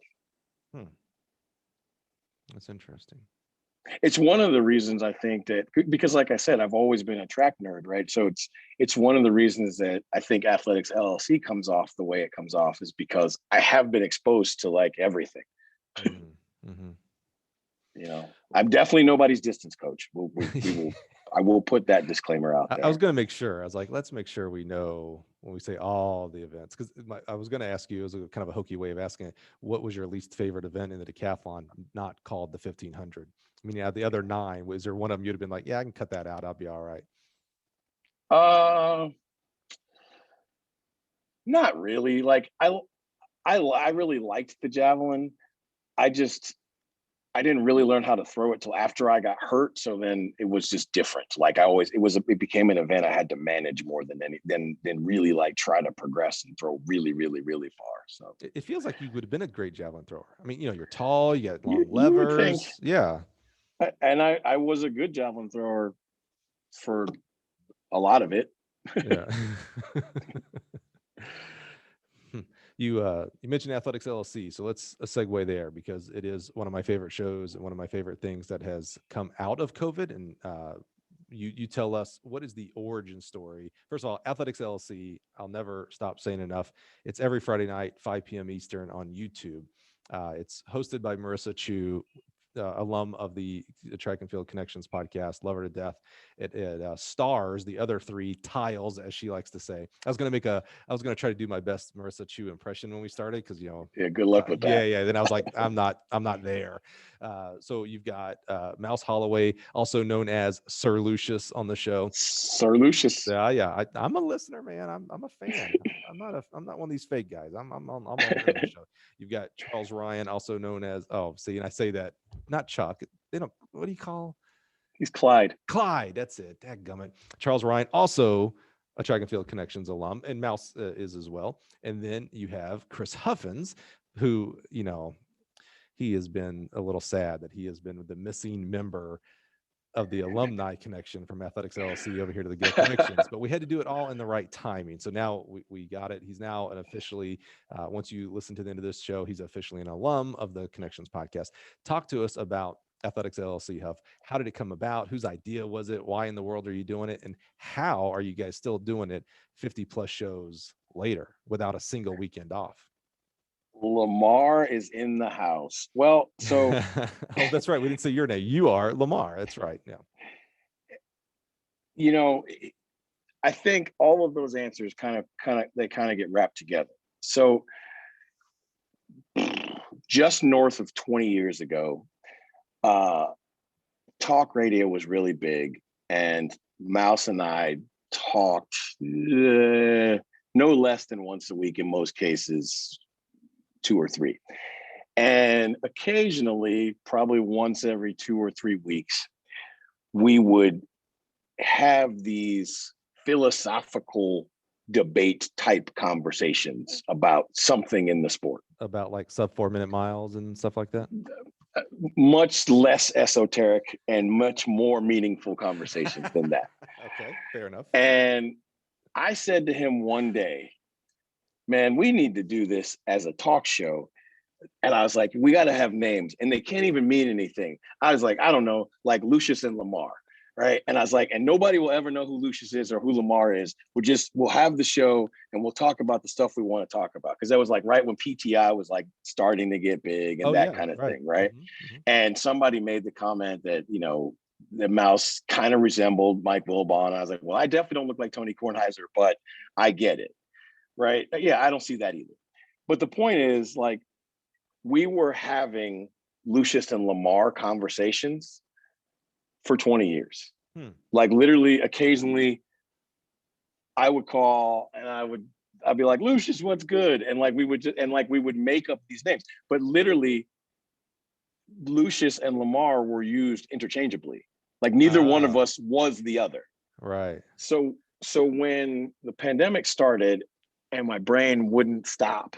That's interesting. It's one of the reasons I think that, because like I said, I've always been a track nerd, right? So it's one of the reasons that I think Athletics LLC comes off the way it comes off, is because I have been exposed to like everything. Mm-hmm. You know, I'm definitely nobody's distance coach. I will put that disclaimer out there. I was going to make sure. I was like, let's make sure we know when we say all the events, because I was going to ask you, it was a kind of a hokey way of asking it, what was your least favorite event in the decathlon, not called the 1500? I mean, yeah, the other 9, was there one of them you'd have been like, yeah, I can cut that out, I'll be all right? Not really. Like I really liked the javelin. I didn't really learn how to throw it till after I got hurt. So then it was just different. Like it became an event I had to manage more than really like try to progress and throw really, really, really far. So it feels like you would have been a great javelin thrower. I mean, you know, you're tall, you got long you levers. Would think. Yeah. And I was a good javelin thrower for a lot of it. Yeah. You mentioned Athletics LLC, so let's segue there, because it is one of my favorite shows and one of my favorite things that has come out of COVID. And you tell us, what is the origin story? First of all, Athletics LLC, I'll never stop saying enough. It's every Friday night, 5 p.m. Eastern on YouTube. It's hosted by Marissa Chu, alum of the Track and Field Connections podcast. Love her to death. It stars the other 3 tiles, as she likes to say. I was going to try to do my best Marissa Chu impression when we started, because, you know, yeah, good luck with that. Yeah. Then I was like, I'm not there. So you've got Mouse Holloway, also known as Sir Lucius, on the show. Sir Lucius. Yeah. I'm a listener, man. I'm a fan. I'm not one of these fake guys. I'm on the show. You've got Charles Ryan, also known as, and I say that, not Chuck. They don't, what do you call? He's Clyde. Clyde, that's it. Dadgummit. Charles Ryan, also a Track and Field Connections alum, and Mouse is as well. And then you have Chris Huffins, who, you know, he has been a little sad that he has been the missing member of the alumni connection from Athletics LLC over here to the Guild Connections, but we had to do it all in the right timing. So now we got it. He's now once you listen to the end of this show, he's officially an alum of the Connections podcast. Talk to us about Athletics LLC, Huff. How did it come about? Whose idea was it? Why in the world are you doing it? And how are you guys still doing it 50 plus shows later without a single weekend off? Lamar is in the house. Well, so oh, that's right. We didn't say your name. You are Lamar. That's right. Yeah. You know, I think all of those answers kind of get wrapped together. So just north of 20 years ago, talk radio was really big, and Mouse and I talked no less than once a week, in most cases 2 or 3, and occasionally, probably once every 2 or 3 weeks, we would have these philosophical debate type conversations about something in the sport, about like sub 4-minute miles and stuff like that. Much less esoteric and much more meaningful conversations than that. Okay, fair enough. And I said to him one day, man, we need to do this as a talk show. And I was like, we got to have names, and they can't even mean anything. I was like, I don't know, like Lucius and Lamar, right? And I was like, and nobody will ever know who Lucius is or who Lamar is. We'll have the show and we'll talk about the stuff we want to talk about. Because that was like right when PTI was like starting to get big and kind of thing, right? Mm-hmm. And somebody made the comment that, you know, the Mouse kind of resembled Mike Wilbon. I was like, well, I definitely don't look like Tony Kornheiser, but I get it. Right. Yeah, I don't see that either. But the point is, like, we were having Lucius and Lamar conversations for 20 years. Like literally, occasionally I would call and I'd be like, Lucius, what's good? And like we would make up these names. But literally, Lucius and Lamar were used interchangeably. Like neither one of Ah, us was the other. right. So when the pandemic started and my brain wouldn't stop,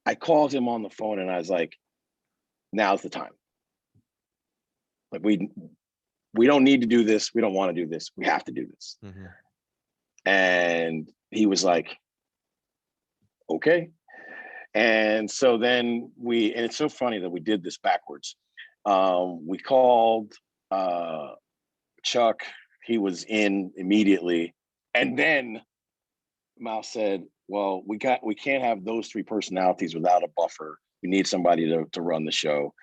I called him on the phone and I was like, now's the time. Like we don't need to do this. We don't want to do this. We have to do this. Hmm. And he was like, okay. And so then and it's so funny that we did this backwards. We called Chuck. He was in immediately. And then Mouse said, well, we can't have those three personalities without a buffer. We need somebody to run the show.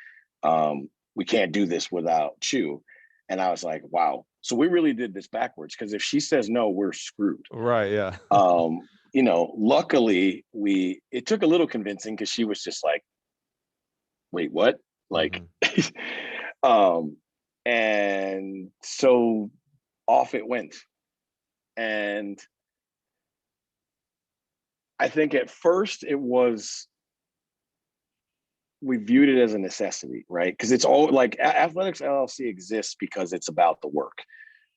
We can't do this without Chew. And I was like, wow. So we really did this backwards, because if she says no, we're screwed. Right. Yeah. Luckily it took a little convincing, because she was just like, wait, what? Like, Hmm. and so off it went. And I think at first we viewed it as a necessity, right? Because it's all like Athletics LLC exists because it's about the work.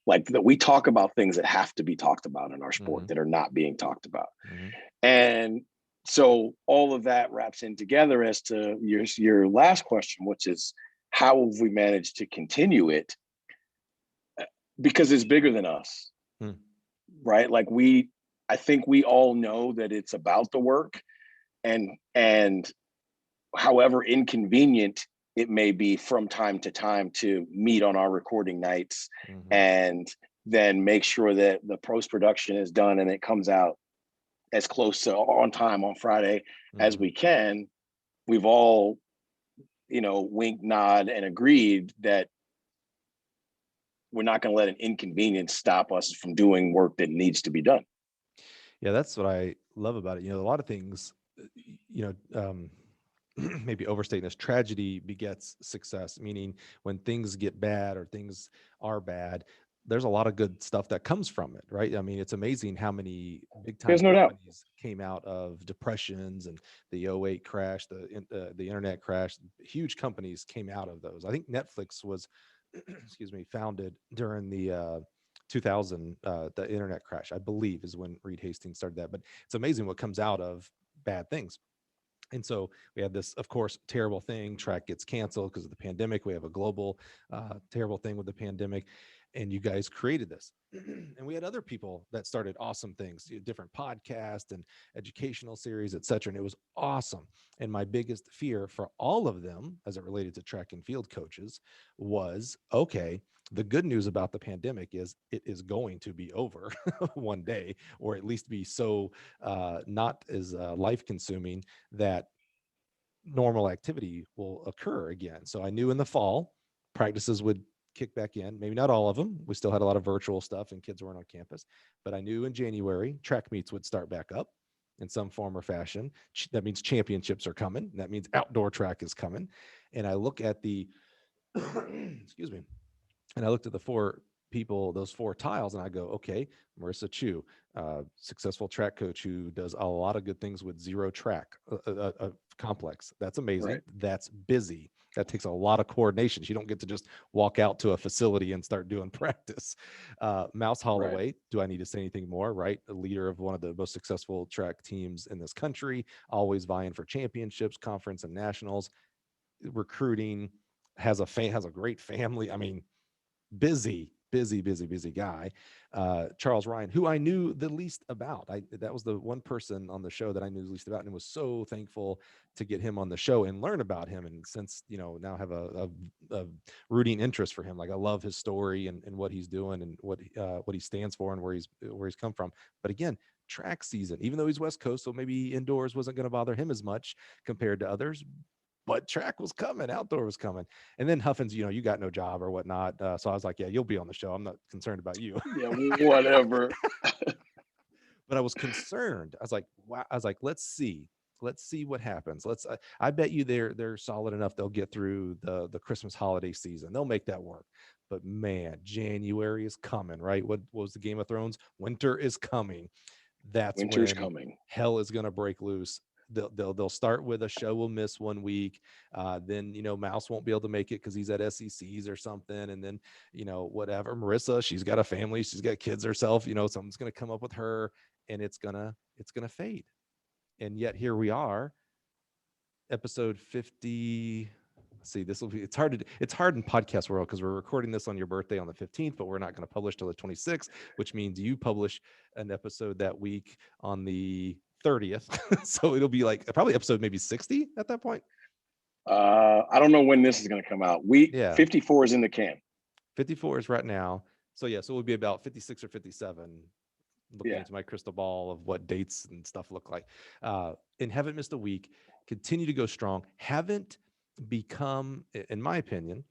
Like that we talk about things that have to be talked about in our sport Hmm. that are not being talked about. Hmm. And so all of that wraps in together as to your last question, which is how have we managed to continue it? Because it's bigger than us, Hmm. right? Like I think we all know that it's about the work, and however inconvenient it may be from time to time to meet on our recording nights Hmm. and then make sure that the post production is done and it comes out as close to on time on Friday as Hmm. we can. We've all, wink, nod, and agreed that we're not going to let an inconvenience stop us from doing work that needs to be done. Yeah, that's what I love about it. A lot of things, maybe overstating this, tragedy begets success, meaning when things get bad or things are bad, there's a lot of good stuff that comes from it, right? I mean, it's amazing how many big time There's no doubt. companies came out of depressions and the '08 crash, the internet crash. Huge companies came out of those. I think Netflix was, excuse me, founded during the 2000 the internet crash, I believe, is when Reed Hastings started that. But it's amazing what comes out of bad things. And so we had this, of course, terrible thing. Track gets canceled because of the pandemic. We have a global terrible thing with the pandemic. And you guys created this. And we had other people that started awesome things, different podcasts and educational series, et cetera. And it was awesome. And my biggest fear for all of them, as it related to track and field coaches, was okay, the good news about the pandemic is it is going to be over one day, or at least be so not as life consuming that normal activity will occur again. So I knew in the fall practices would kick back in. Maybe not all of them. We still had a lot of virtual stuff and kids weren't on campus. But I knew in January track meets would start back up in some form or fashion. That means championships are coming. That means outdoor track is coming. And I look at the excuse me. And I looked at the four people, those four tiles, and I go, okay, Marissa Chu, successful track coach who does a lot of good things with zero track complex. That's amazing. Right. That's busy. That takes a lot of coordination. You don't get to just walk out to a facility and start doing practice. Mouse Right. Holloway, do I need to say anything more? Right, a leader of one of the most successful track teams in this country, always vying for championships, conference, and nationals. Recruiting, has a great family. I mean, busy guy. Charles Ryan, who I knew the least about. That was the one person on the show that I knew the least about, and was so thankful to get him on the show and learn about him. And since now have a rooting interest for him, like I love his story and what he's doing and what he stands for and where he's come from. But again, track season, even though he's West Coast, so maybe indoors wasn't going to bother him as much compared to others, but track was coming, outdoor was coming. And then Huffins, you got no job or whatnot. So I was like, yeah, you'll be on the show. I'm not concerned about you. Yeah, whatever. But I was concerned. I was like, wow. I was like, let's see what happens. I bet you they're solid enough. They'll get through the Christmas holiday season. They'll make that work. But man, January is coming, right? What was the Game of Thrones? Winter is coming. That's Winter's when coming. hell is going to break loose they'll start with a show will miss 1 week. Then, Mouse won't be able to make it because he's at SECs or something. And then, whatever, Marissa, she's got a family, she's got kids herself, something's going to come up with her, and it's going to fade. And yet here we are, episode 50. See, it's hard in podcast world because we're recording this on your birthday on the 15th, but we're not going to publish till the 26th, which means you publish an episode that week on the 30th. So it'll be like probably episode maybe 60 at that point. I don't know when this is going to come out. 54 is in the can. 54 is right now. So yeah, so it would be about 56 or 57. Looking into my crystal ball of what dates and stuff look like. And haven't missed a week. Continue to go strong. Haven't become, in my opinion,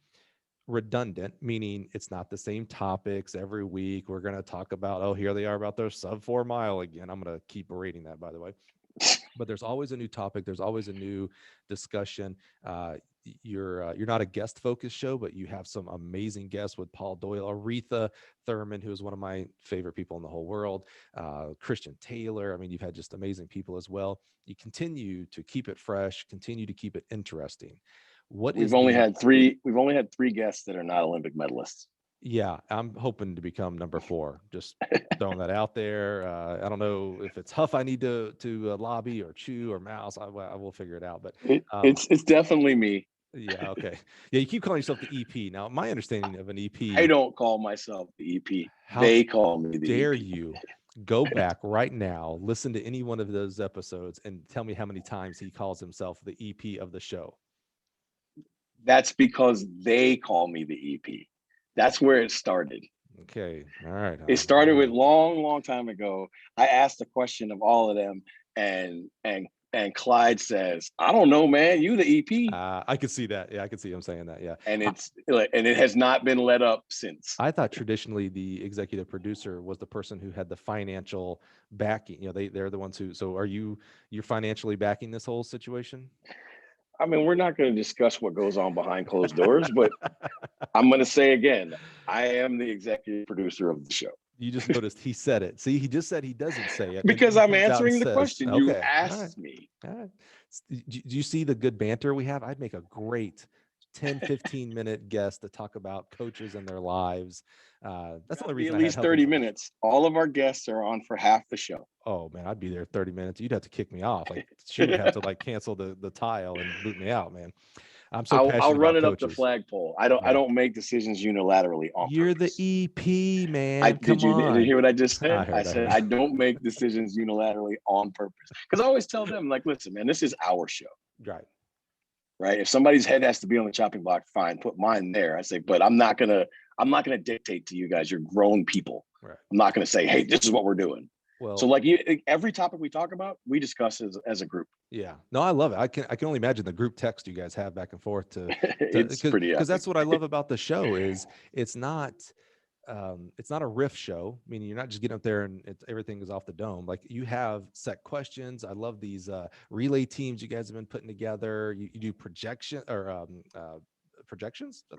redundant, meaning it's not the same topics every week. We're going to talk about, here they are about their sub 4 mile again. I'm going to keep berating that, by the way. But there's always a new topic. There's always a new discussion. You're not a guest focused show, but you have some amazing guests with Paul Doyle, Aretha Thurman, who is one of my favorite people in the whole world, Christian Taylor. I mean, you've had just amazing people as well. You continue to keep it fresh, continue to keep it interesting. We've only had three guests that are not Olympic medalists. Yeah, I'm hoping to become number 4. Just throwing that out there. I don't know if it's Huff I need to lobby, or Chew, or Mouse. I will figure it out. But it's definitely me. Yeah. Okay. Yeah. You keep calling yourself the EP. Now, my understanding of an EP. I don't call myself the EP. They call me the EP. Dare you go back right now, listen to any one of those episodes, and tell me how many times he calls himself the EP of the show. That's because they call me the EP. That's where it started. Okay. All right. It started with long time ago. I asked a question of all of them, and Clyde says, "I don't know, man. You the EP." I could see that. Yeah, I could see him saying that. Yeah. And it has not been let up since. I thought traditionally the executive producer was the person who had the financial backing. They're the ones who. So you're financially backing this whole situation? I mean, we're not going to discuss what goes on behind closed doors, but I'm going to say again, I am the executive producer of the show. You just noticed he said it. See, he just said he doesn't say it. Because I'm answering the question you asked me. All right. Do you see the good banter we have? I'd make a great 10, 15-minute guest to talk about coaches and their lives. That's the only reason at least 30 minutes. All of our guests are on for half the show. Oh man, I'd be there 30 minutes. You'd have to kick me off. Like she would have to cancel the tile and boot me out, man. I'm so passionate. I'll run about it coaches. up the flagpole. I don't make decisions unilaterally on You're purpose. the EP, man. Did you hear what I just said? I said I don't make decisions unilaterally on purpose. Because I always tell them, listen, man, this is our show. Right. If somebody's head has to be on the chopping block, fine, put mine there. I say, but I'm not gonna dictate to you guys. You're grown people. Right. I'm not gonna say, hey, this is what we're doing. Well, so every topic we talk about, we discuss as a group. Yeah, no, I love it. I can only imagine the group text you guys have back and forth it's pretty epic. Because that's what I love about the show is it's not a riff show, meaning you're not just getting up there and everything is off the dome. Like you have set questions. I love these relay teams you guys have been putting together. You do projections. That's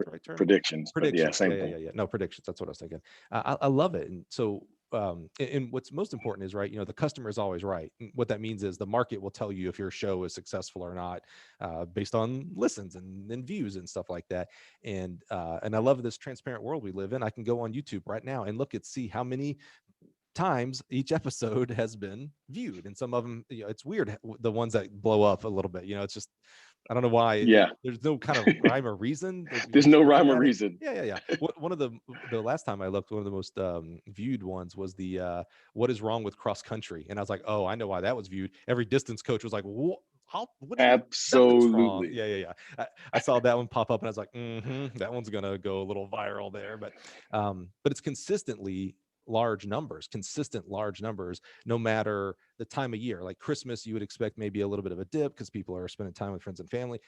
the right term. Predictions. Yeah, same thing. Yeah. No, predictions. That's what I was thinking. I love it. And so, and what's most important is, right, the customer is always right. And what that means is the market will tell you if your show is successful or not, based on listens and views and stuff like that. And I love this transparent world we live in. I can go on YouTube right now and see how many times each episode has been viewed. And some of them, it's weird, the ones that blow up a little bit, it's just, I don't know why. Yeah. There's no kind of rhyme or reason. There's no rhyme or reason. Yeah. One of the last time I looked, one of the most viewed ones was the what is wrong with cross country, and I was like, oh, I know why that was viewed. Every distance coach was like, what? Absolutely. Yeah. I saw that one pop up, and I was like, that one's gonna go a little viral there. But it's consistently consistent large numbers, no matter the time of year. Like Christmas, you would expect maybe a little bit of a dip because people are spending time with friends and family.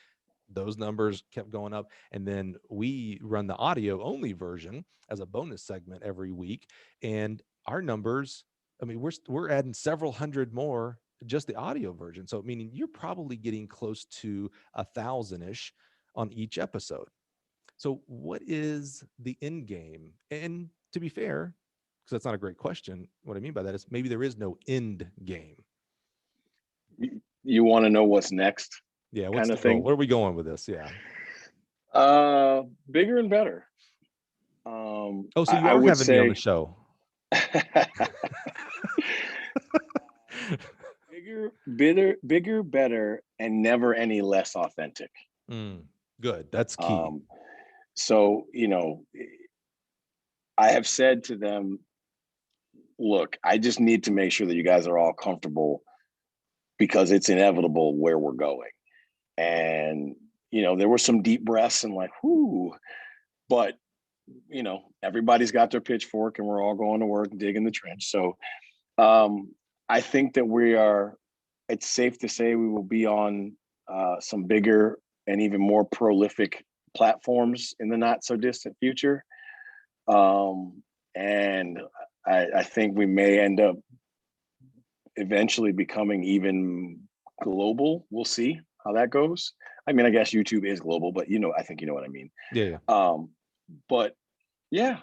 Those numbers kept going up. And then we run the audio only version as a bonus segment every week. And our numbers, I mean, we're adding several hundred more, just the audio version. So meaning you're probably getting close to 1,000-ish on each episode. So what is the end game? And to be fair, because that's not a great question. What I mean by that is maybe there is no end game. you want to know what's next Yeah. What's kind the of goal? thing? Where are we going with this? Yeah. Bigger and better. Oh, so you I are would having me on the say show. bigger, better, and never any less authentic. Good. That's key. So, I have said to them, look, I just need to make sure that you guys are all comfortable because it's inevitable where we're going. And, there were some deep breaths and like, whoo, but, everybody's got their pitchfork and we're all going to work and digging the trench. So I think that it's safe to say we will be on some bigger and even more prolific platforms in the not so distant future. And I think we may end up eventually becoming even global. We'll see how that goes. I mean, I guess YouTube is global, but I think you know what I mean. Yeah. But yeah,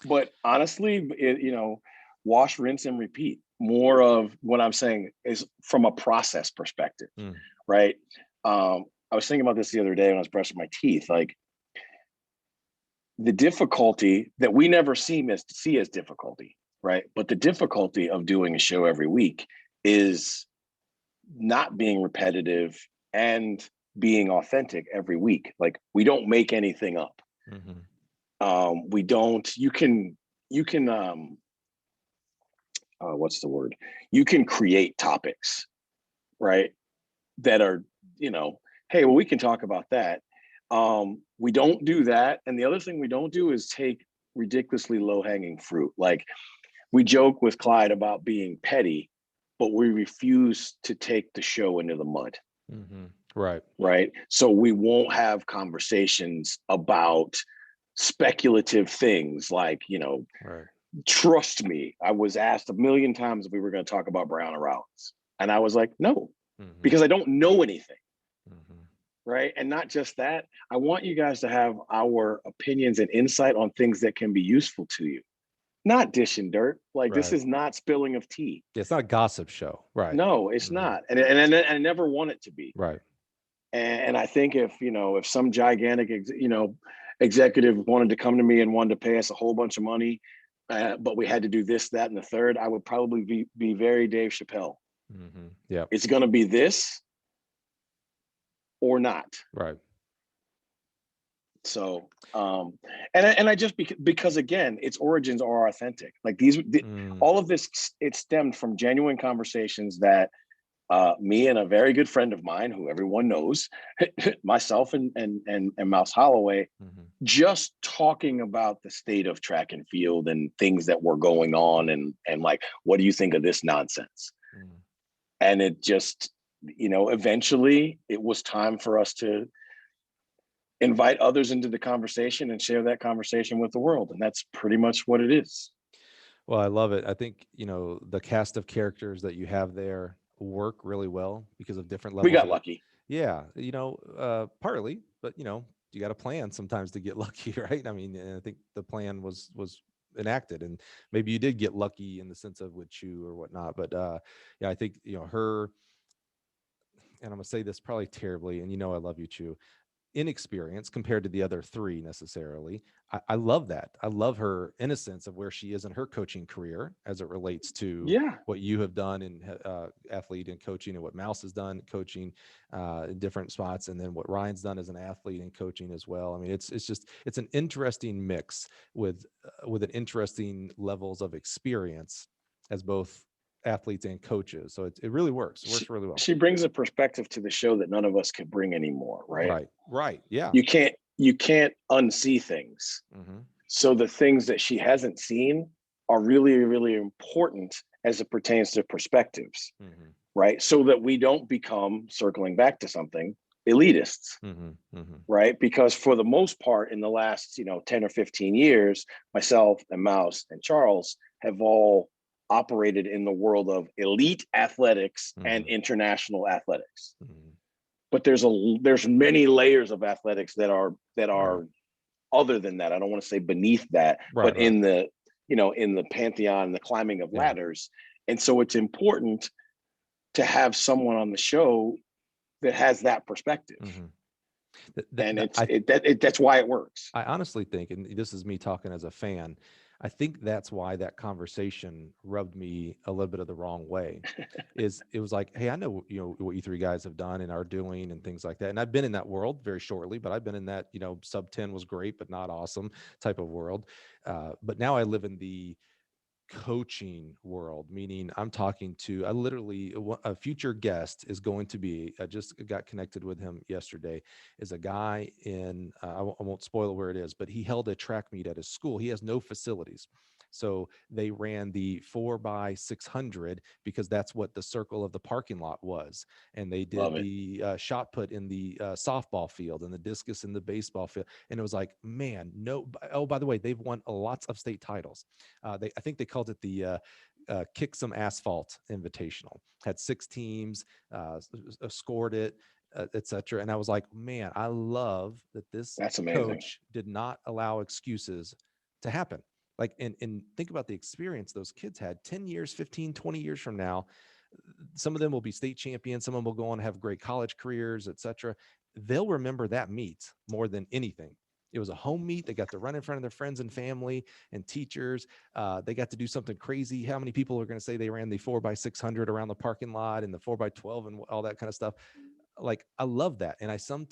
but honestly, wash, rinse, and repeat. More of what I'm saying is from a process perspective, right? I was thinking about this the other day when I was brushing my teeth. Like the difficulty that we never see as difficulty, right? But the difficulty of doing a show every week is not being repetitive and being authentic every week. Like we don't make anything up. We don't. You can. What's the word? You can create topics, right? That are, hey, well, we can talk about that. We don't do that. And the other thing we don't do is take ridiculously low-hanging fruit. Like we joke with Clyde about being petty, but we refuse to take the show into the mud. Right. So we won't have conversations about speculative things like, trust me, I was asked a million times if we were going to talk about Brown or Rollins. And I was like, no, because I don't know anything. Right. And not just that, I want you guys to have our opinions and insight on things that can be useful to you. Not dish and dirt. Like this is not spilling of tea. It's not a gossip show. Right. No, it's not. And I never want it to be. Right. And I think if some gigantic, executive wanted to come to me and wanted to pay us a whole bunch of money, but we had to do this, that, and the third, I would probably be very Dave Chappelle. Yeah. It's going to be this or not. Right. So, and I just, because again, its origins are authentic. Like all of this, it stemmed from genuine conversations that me and a very good friend of mine, who everyone knows, myself and Mouse Holloway, just talking about the state of track and field and things that were going on, and like, what do you think of this nonsense? And it just, eventually, it was time for us to invite others into the conversation and share that conversation with the world, and that's pretty much what it is. Well, I love it. I think the cast of characters that you have there work really well because of different levels. We got lucky. Yeah, partly, but you got to plan sometimes to get lucky, right? I mean, I think the plan was enacted, and maybe you did get lucky in the sense of with Chu or whatnot. But yeah, I think her, and I'm gonna say this probably terribly, and I love you, Chu. Inexperience compared to the other three necessarily. I love that. I love her innocence of where she is in her coaching career as it relates to what you have done in athlete and coaching, and what Mouse has done coaching in different spots, and then what Ryan's done as an athlete and coaching as well. I mean, it's an interesting mix with an interesting levels of experience as both athletes and coaches. So it really works. It works really well. She brings a perspective to the show that none of us could bring anymore, right? Right. Yeah. You can't unsee things. So the things that she hasn't seen are really, really important as it pertains to perspectives, right? So that we don't become, circling back to something, elitists, right? Because for the most part, in the last 10 or 15 years, myself and Mouse and Charles have all operated in the world of elite athletics and international athletics. But there's many layers of athletics that are other than that. I don't want to say beneath that, but in the in the pantheon, the climbing of ladders. And so it's important to have someone on the show that has that perspective. Mm-hmm. And that's why it works. I honestly think, and this is me talking as a fan, I think that's why that conversation rubbed me a little bit of the wrong way. Is it was like, hey, I know what you three guys have done and are doing and things like that. And I've been in that world very shortly, but I've been in that, sub 10 was great, but not awesome type of world. But now I live in the coaching world, meaning I'm talking to, a future guest is going to be, I just got connected with him yesterday, is a guy in, I won't spoil where it is, but he held a track meet at his school. He has no facilities. So they ran the 4x600 because that's what the circle of the parking lot was. And they did the shot put in the softball field and the discus in the baseball field. And it was like, man, no. Oh, by the way, they've won lots of state titles. I think they called it the Kick Some Asphalt Invitational. Had 6 teams, scored it, etc. And I was like, man, I love that this coach did not allow excuses to happen. Like, and think about the experience those kids had 10 years, 15, 20 years from now. Some of them will be state champions. Some of them will go on and have great college careers, etc. They'll remember that meet more than anything. It was a home meet. They got to run in front of their friends and family and teachers. They got to do something crazy. How many people are going to say they ran the 4x600 around the parking lot and the 4x12 and all that kind of stuff? Like, I love that. And I shouldn't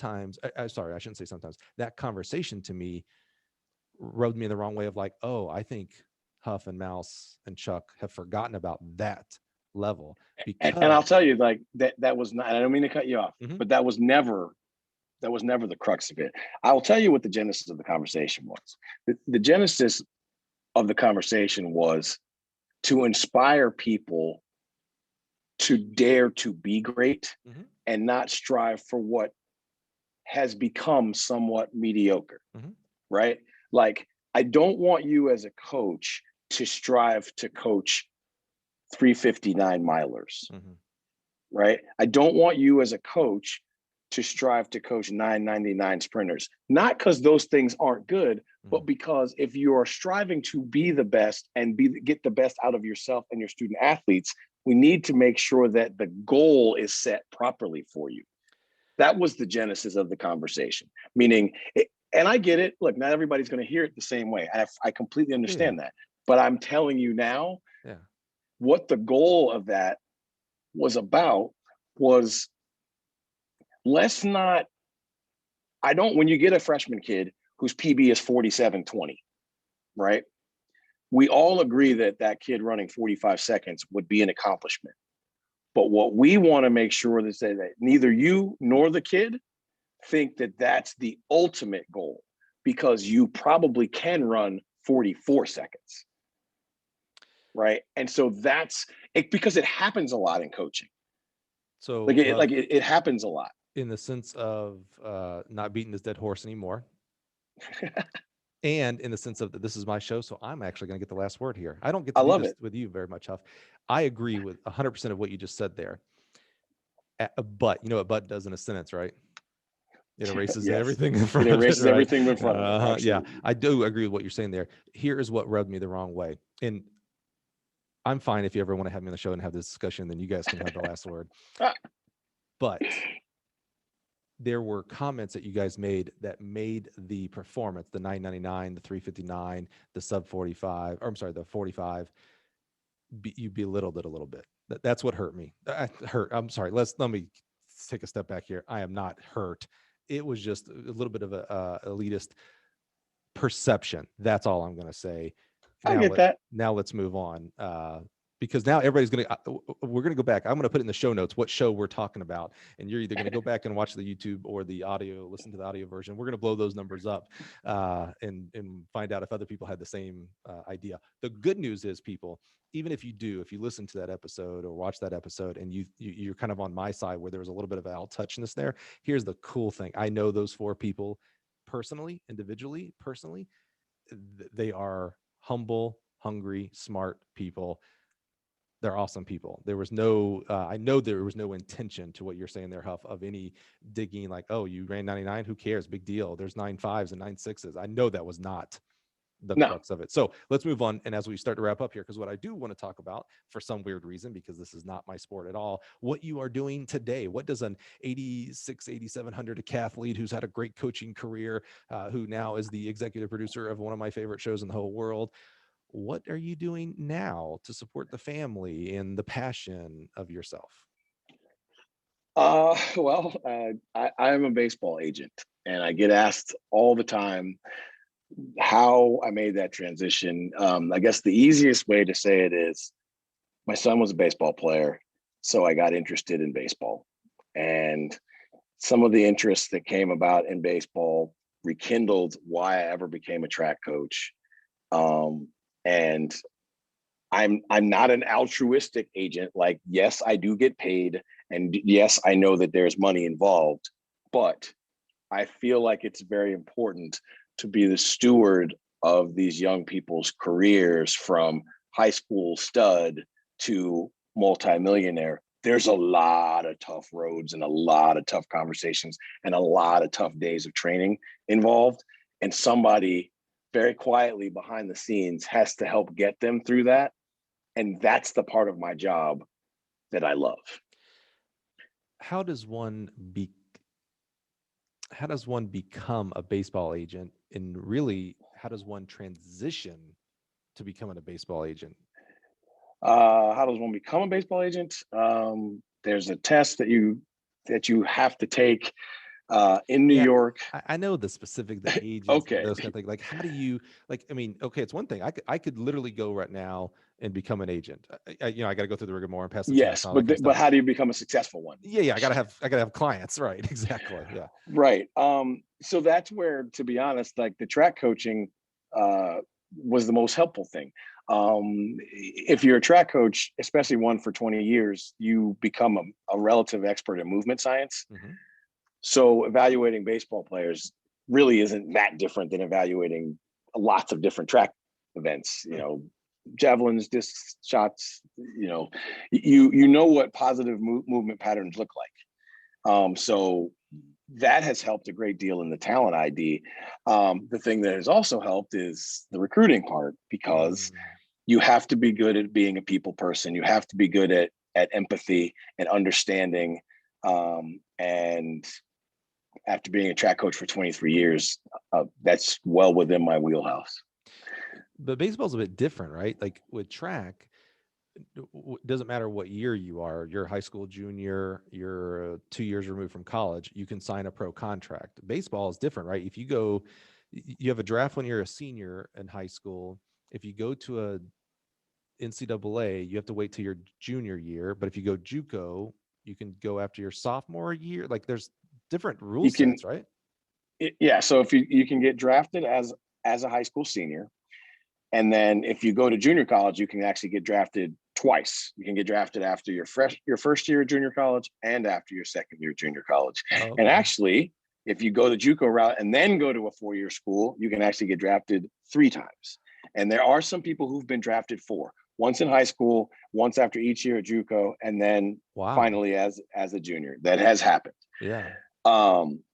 say sometimes, that conversation to me rubbed me in the wrong way of like, oh, I think Huff and Mouse and Chuck have forgotten about that level. And I'll tell you, like, that was not, I don't mean to cut you off, but that was never the crux of it. I will tell you what the genesis of the conversation was. The genesis of the conversation was to inspire people to dare to be great and not strive for what has become somewhat mediocre, right? Like, I don't want you as a coach to strive to coach 359 milers, right? I don't want you as a coach to strive to coach 999 sprinters, not because those things aren't good, but because if you are striving to be the best and get the best out of yourself and your student athletes, we need to make sure that the goal is set properly for you. That was the genesis of the conversation, meaning, and I get it. Look, not everybody's going to hear it the same way. I completely understand that. But I'm telling you now, what the goal of that was about was, let's not, when you get a freshman kid whose PB is 47:20, right? We all agree that kid running 45 seconds would be an accomplishment. But what we want to make sure is that neither you nor the kid think that that's the ultimate goal, because you probably can run 44 seconds, right? And so that's it, because it happens a lot in coaching. So it happens a lot. In the sense of not beating this dead horse anymore. And in the sense of that this is my show, so I'm actually going to get the last word here. I don't get to do this with you very much, Huff. I agree with 100% of what you just said there. But you know what but does in a sentence, right? It erases everything in front of it. It erases everything in front of it. Yeah, I do agree with what you're saying there. Here is what rubbed me the wrong way. And I'm fine if you ever want to have me on the show and have this discussion, then you guys can have the last word. But there were comments that you guys made that made the performance, the 999, the 359, the sub 45, or I'm sorry, the 45, you belittled it a little bit. That's what hurt me. I'm sorry. Let me take a step back here. I am not hurt. It was just a little bit of a elitist perception. That's all I'm going to say. I get that. Now let's move on. Because now everybody's we're going to go back. I'm going to put in the show notes what show we're talking about. And you're either going to go back and watch the YouTube or the audio, listen to the audio version. We're going to blow those numbers up and find out if other people had the same idea. The good news is, people, even if you listen to that episode or watch that episode and you're kind of on my side where there was a little bit of out touchness there, here's the cool thing. I know those 4 people individually. They are humble, hungry, smart people. They're awesome people. There was no, I know there was no intention to what you're saying there, Huff, of any digging like, oh, you ran 99, who cares? Big deal. There's 9.5s and 9.6s. I know that was not the No. crux of it. So let's move on. And as we start to wrap up here, because what I do want to talk about, for some weird reason, because this is not my sport at all, what you are doing today. What does an 86, 8700 decathlete who's had a great coaching career, who now is the executive producer of one of my favorite shows in the whole world, what are you doing now to support the family and the passion of yourself? I'm a baseball agent, and I get asked all the time how I made that transition. I guess the easiest way to say it is my son was a baseball player, so I got interested in baseball. And some of the interests that came about in baseball rekindled why I ever became a track coach. And I'm not an altruistic agent. Like, yes, I do get paid, and yes, I know that there's money involved, but I feel like it's very important to be the steward of these young people's careers from high school stud to multimillionaire. There's a lot of tough roads and a lot of tough conversations and a lot of tough days of training involved. And somebody very quietly behind the scenes has to help get them through that. And that's the part of my job that I love. How does one be how does one become a baseball agent, and really how does one transition to becoming a baseball agent? How does one become a baseball agent? There's a test that you have to take in New Yeah, York. I know the specific, the ages and Okay. those kind of things. Like, how do you, like, I mean, okay, it's one thing. I could literally go right now and become an agent. I got to go through the rigmarole and pass the test Yes, and all that kind of but stuff. how do you become a successful one? Yeah, I gotta have clients, right? Exactly. Yeah. Right. So that's where, to be honest, like the track coaching uh, was the most helpful thing. If you're a track coach, especially one for 20 years, you become a relative expert in movement science. Hmm. So evaluating baseball players really isn't that different than evaluating lots of different track events. Javelins, disc shots. You know what positive movement patterns look like. So that has helped a great deal in the talent ID. The thing that has also helped is the recruiting part, because you have to be good at being a people person. You have to be good at empathy and understanding. And after being a track coach for 23 years, that's well within my wheelhouse. But baseball's a bit different, right? Like with track, doesn't matter what year you are, you're a high school junior, you're 2 years removed from college, you can sign a pro contract. Baseball is different, right? If you go, you have a draft when you're a senior in high school. If you go to a NCAA, you have to wait till your junior year. But if you go JUCO, you can go after your sophomore year. Like there's different rule You can, sets, right? yeah. So if you can get drafted as a high school senior, and then if you go to junior college, you can actually get drafted twice. You can get drafted after your first year of junior college and after your second year of junior college. Oh, And okay. actually, if you go the JUCO route and then go to a 4-year school, you can actually get drafted 3 times. And there are some people who've been drafted 4, once in high school, once after each year at JUCO, and then Wow. finally as a junior. That has happened. Yeah.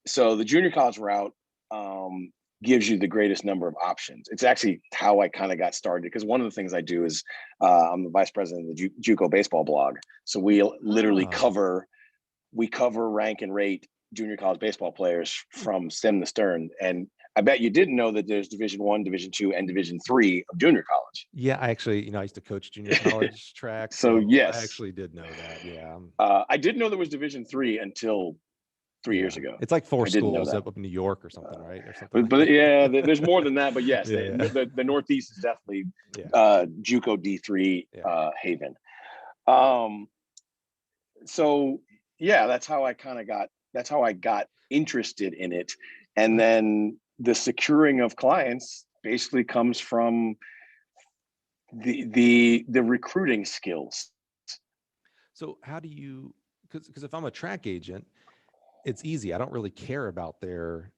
So the junior college route gives you the greatest number of options. It's actually how I kind of got started, because one of the things I do is I'm the vice president of the JUCO baseball blog. So we literally Oh. cover rank and rate junior college baseball players from stem to stern. And I bet you didn't know that there's Division I, Division II, and Division III of junior college. Yeah, I actually, I used to coach junior college track, So so I yes, actually did know that. Yeah. I didn't know there was Division III until 3 years Yeah. ago. It's like 4 I didn't know schools that. up in New York or something, right? Or something But like that. yeah, there's more than that. But yes, Yeah, yeah. the Northeast is definitely Yeah. JUCO D3 Yeah. haven. Um, so yeah, that's how I kind of got. That's how I got interested in it, and then the securing of clients basically comes from the recruiting skills. So how do you, because if I'm a track agent, it's easy. I don't really care about their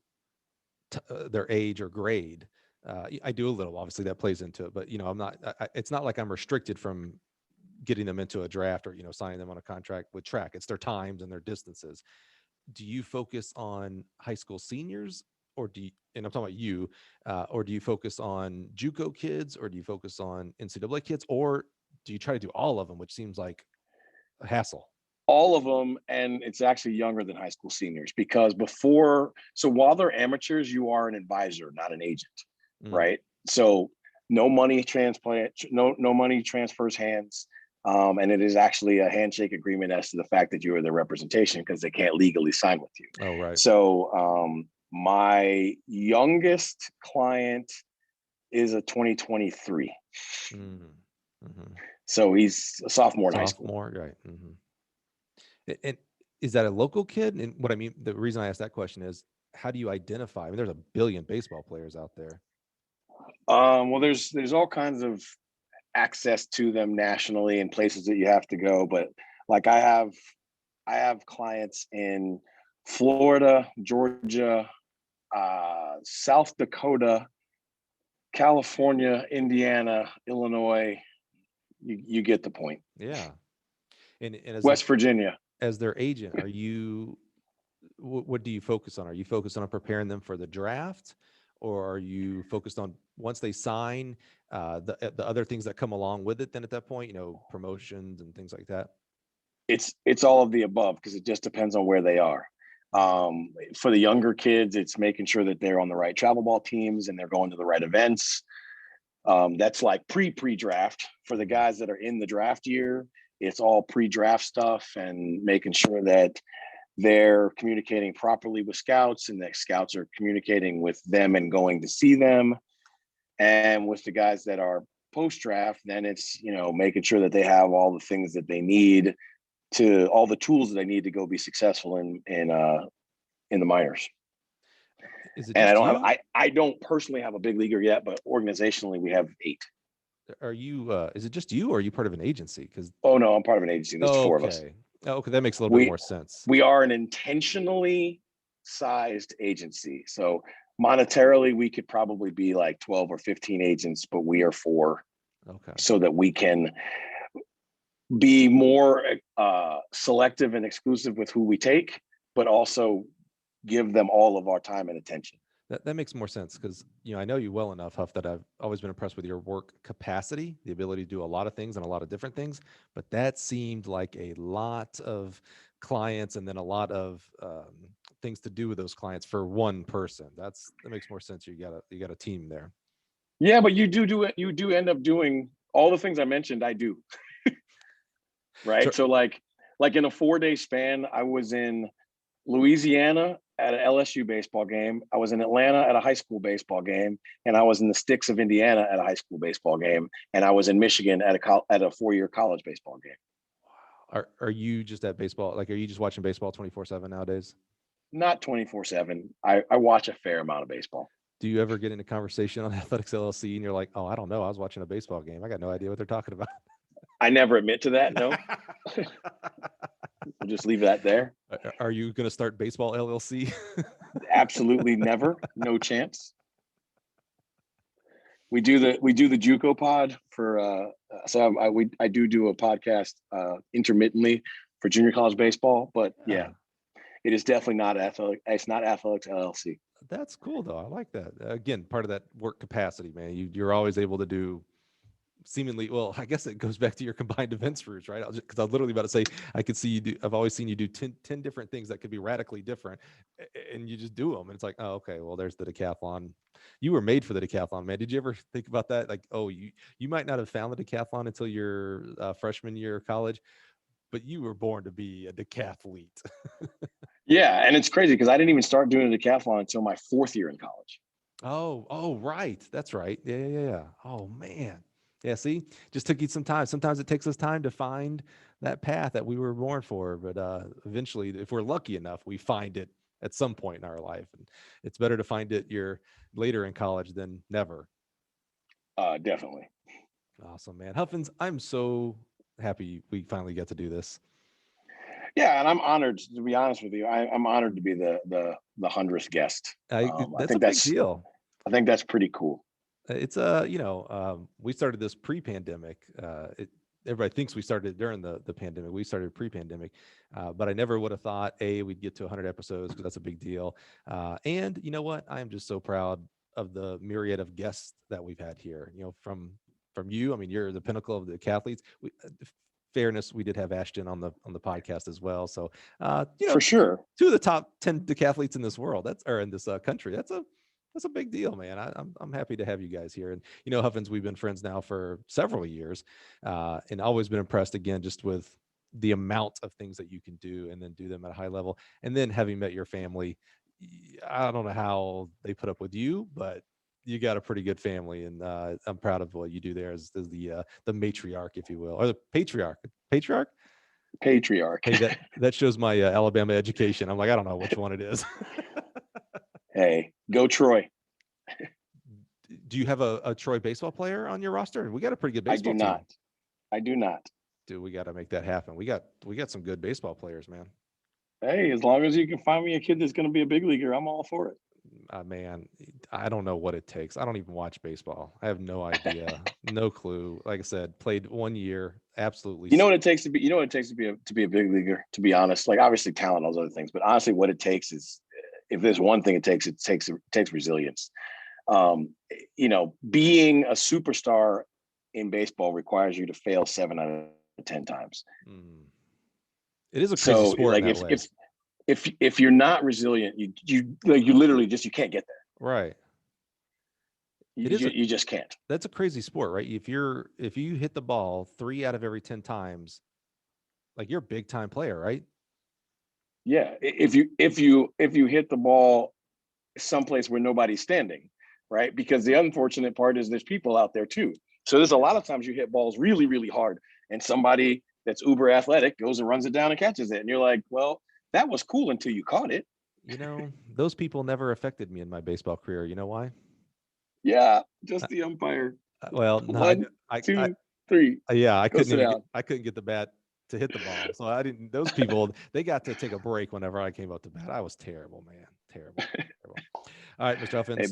age or grade. I do a little, obviously that plays into it, but I'm not. It's not like I'm restricted from getting them into a draft or signing them on a contract with track. It's their times and their distances. Do you focus on high school seniors or do you, and I'm talking about you, or do you focus on JUCO kids, or do you focus on NCAA kids, or do you try to do all of them, which seems like a hassle? All of them, and it's actually younger than high school seniors, because so while they're amateurs, you are an advisor, not an agent, Mm. right? So no money no money transfers hands, and it is actually a handshake agreement as to the fact that you are their representation, because they can't legally sign with you. Oh, right. So my youngest client is a 2023. Mm-hmm. So he's a sophomore in high school. Sophomore, right. And is that a local kid? And what I mean, the reason I asked that question is, how do you identify? I mean, there's a billion baseball players out there. Well, there's all kinds of access to them nationally and places that you have to go, but like I have clients in Florida, Georgia, South Dakota, California, Indiana, Illinois. You get the point. Yeah. And as West Virginia. as their agent, are you, what do you focus on? Are you focused on preparing them for the draft, or are you focused on once they sign, the other things that come along with it? Then at that point, promotions and things like that. It's all of the above, because it just depends on where they are. For the younger kids, it's making sure that they're on the right travel ball teams and they're going to the right events. That's like pre-draft. For the guys that are in the draft year, it's all pre-draft stuff and making sure that they're communicating properly with scouts, and that scouts are communicating with them and going to see them. And with the guys that are post-draft, then it's, making sure that they have all the things that they need, all the tools that they need to go be successful in the minors. Is it And just I don't personally have a big leaguer yet, but organizationally we have 8. Are you, is it just you, or are you part of an agency? Oh no, I'm part of an agency. There's 4 of us. Okay, that makes a little bit more sense. We are an intentionally sized agency. So monetarily, we could probably be like 12 or 15 agents, but we are 4. Okay. So that we can be more selective and exclusive with who we take, but also give them all of our time and attention. That makes more sense, because I know you well enough, Huff, that I've always been impressed with your work capacity, the ability to do a lot of things and a lot of different things. But that seemed like a lot of clients, and then a lot of things to do with those clients for one person. That makes more sense. You got a team there. Yeah, but you do end up doing all the things I mentioned. I do. Right. Sure. So like in a 4-day span, I was in Louisiana at an LSU baseball game. I was in Atlanta at a high school baseball game, and I was in the sticks of Indiana at a high school baseball game, and I was in Michigan at a 4-year college baseball game. Wow. Are you just at baseball? Like, are you just watching baseball 24/7 nowadays? Not 24/7. I watch a fair amount of baseball. Do you ever get into conversation on Athletics LLC and you're like, oh, I don't know, I was watching a baseball game, I got no idea what they're talking about? I never admit to that. No. We'll just leave that there. Are you going to start Baseball LLC? Absolutely never. No chance. We do the JUCO pod for I do a podcast intermittently for junior college baseball, but yeah, it is definitely not Athletics. It's not Athletics LLC. That's cool though. I like that. Again, part of that work capacity, man. You're always able to do seemingly, well, I guess it goes back to your combined events routes, right? Because I was literally about to say, I could see you do, I've always seen you do 10 different things that could be radically different, and you just do them. And it's like, oh, okay, well, there's the decathlon. You were made for the decathlon, man. Did you ever think about that? Like, oh, you might not have found the decathlon until your freshman year of college, but you were born to be a decathlete. Yeah, and it's crazy because I didn't even start doing the decathlon until my 4th year in college. Oh, right. That's right. Yeah. Oh, man. Yeah, see, just took you some time. Sometimes it takes us time to find that path that we were born for, but eventually, if we're lucky enough, we find it at some point in our life. And it's better to find it later in college than never. Definitely. Awesome, man. Huffins, I'm so happy we finally get to do this. Yeah, and I'm honored, to be honest with you. I'm honored to be the 100th guest. That's a big deal. I think that's pretty cool. It's we started this pre-pandemic. everybody thinks we started during the pandemic. We started pre-pandemic, but I never would have thought we'd get to 100 episodes, because that's a big deal. And you know what? I am just so proud of the myriad of guests that we've had here. From you. I mean, you're the pinnacle of the decathletes. Fairness, we did have Ashton on the podcast as well. So, For sure. two of the top 10 decathletes in this world, in this country. That's a big deal, man. I'm happy to have you guys here. And Huffins, we've been friends now for several years, and always been impressed again just with the amount of things that you can do, and then do them at a high level. And then having met your family, I don't know how they put up with you, but you got a pretty good family, and I'm proud of what you do there as the matriarch, if you will, or the patriarch. Patriarch. Hey, that shows my Alabama education. I'm like, I don't know which one it is. Hey, go Troy. Do you have a Troy baseball player on your roster? We got a pretty good baseball team. I do not. Dude, we got to make that happen. We got some good baseball players, man. Hey, as long as you can find me a kid that's going to be a big leaguer, I'm all for it. Man, I don't know what it takes. I don't even watch baseball. I have no idea, no clue. Like I said, played 1 year, absolutely. You know what it takes to be a big leaguer, to be honest. Like, obviously talent, all those other things, but honestly, what it takes is, if there's one thing it takes resilience. Being a superstar in baseball requires you to fail 7 out of 10 times. It is a crazy sport. Like, if you're not resilient, you literally you can't get there. Right. You just can't. That's a crazy sport, right? If you hit the ball 3 out of every 10 times, like, you're a big time player, right? Yeah. If you hit the ball someplace where nobody's standing, right? Because the unfortunate part is there's people out there too. So there's a lot of times you hit balls really, really hard, and somebody that's uber athletic goes and runs it down and catches it. And you're like, well, that was cool until you caught it. Those people never affected me in my baseball career. You know why? Yeah, just the umpire. Well, no, 1, 2, 3. Yeah, I couldn't get the bat to hit the ball. So I didn't. Those people, they got to take a break whenever I came up to bat. I was terrible, man. Terrible. All right, Mr. Huffins. Hey,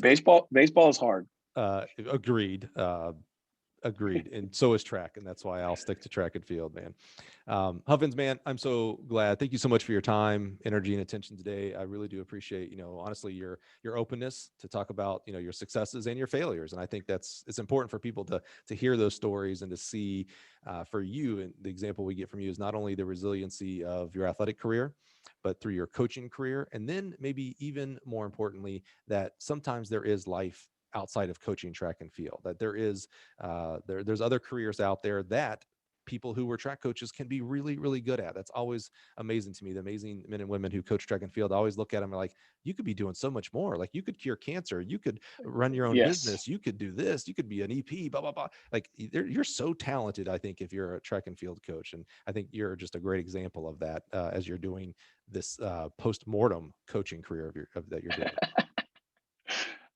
baseball is hard. Agreed. And so is track, and that's why I'll stick to track and field, man. Huffins, man, I'm so glad. Thank you so much for your time, energy, and attention today. I really do appreciate, honestly, your openness to talk about, your successes and your failures. And I think it's important for people to hear those stories, and to see for you, and the example we get from you is not only the resiliency of your athletic career, but through your coaching career. And then maybe even more importantly, that sometimes there is life outside of coaching track and field, that there is there's other careers out there that people who were track coaches can be really, really good at. That's always amazing to me. The amazing men and women who coach track and field, I always look at them like, you could be doing so much more. Like, you could cure cancer, you could run your own business, you could do this, you could be an EP, blah, blah, blah. Like, you're so talented, I think, if you're a track and field coach. And I think you're just a great example of that as you're doing this post-mortem coaching career that you're doing.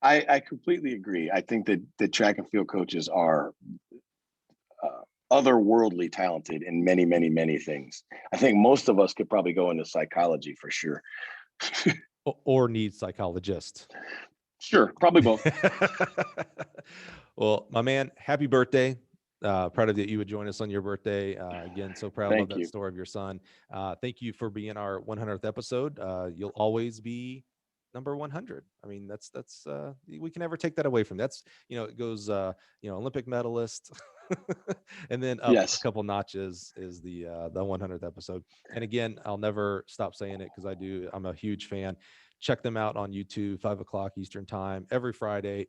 I completely agree. I think that the track and field coaches are otherworldly talented in many, many, many things. I think most of us could probably go into psychology for sure. Or need psychologists. Sure, probably both. Well, my man, happy birthday. Proud of that you would join us on your birthday. Again, so proud of that story of your son. Thank you for being our 100th episode. You'll always be number 100. I mean, that's we can never take that away from. That's, it goes, Olympic medalist, and then up a couple notches is the 100th episode. And again, I'll never stop saying it, because I'm a huge fan. Check them out on YouTube, 5:00 Eastern time, every Friday.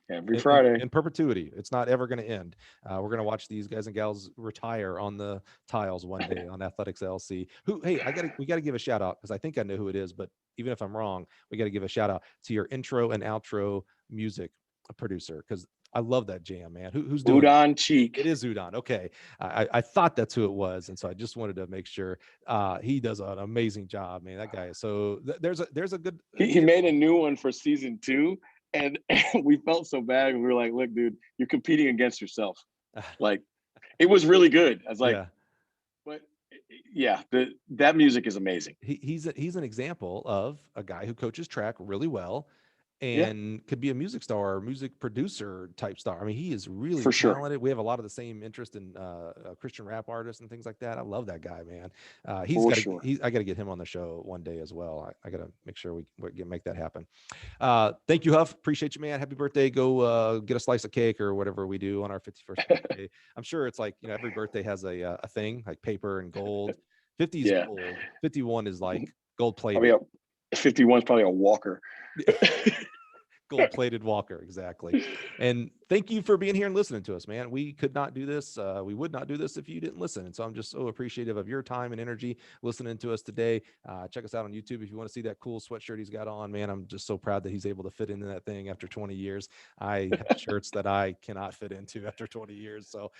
In perpetuity. It's not ever going to end. We're going to watch these guys and gals retire on the tiles one day on Athletics LLC. We got to give a shout out, because I think I know who it is, but even if I'm wrong, we got to give a shout out to your intro and outro music producer, because I love that jam, man. Who's doing Udon Cheek? It is Udon. Okay. I thought that's who it was. And so I just wanted to make sure. He does an amazing job, man. That guy is there's a good. He made a new one for season 2. And we felt so bad. We were like, look, dude, you're competing against yourself. Like, it was really good. I was like, but yeah, that music is amazing. He's an example of a guy who coaches track really well, Yeah, and could be a music star or music producer type star. I mean, he is really for sure. talented. We have a lot of the same interest in Christian rap artists and things like that. I love that guy, man. For sure. I got to get him on the show one day as well. I got to make sure make that happen. Thank you, Huff. Appreciate you, man. Happy birthday. Go get a slice of cake or whatever we do on our 51st birthday. I'm sure it's like, every birthday has a thing like paper and gold. 50 is Yeah. gold. 51 is like gold I mean, plated. 51 is probably a walker. Gold plated walker. Exactly. And thank you for being here and listening to us, man. We could not do this. We would not do this if you didn't listen. And so I'm just so appreciative of your time and energy listening to us today. Check us out on YouTube if you want to see that cool sweatshirt he's got on, man. I'm just so proud that he's able to fit into that thing after 20 years. I have shirts that I cannot fit into after 20 years. So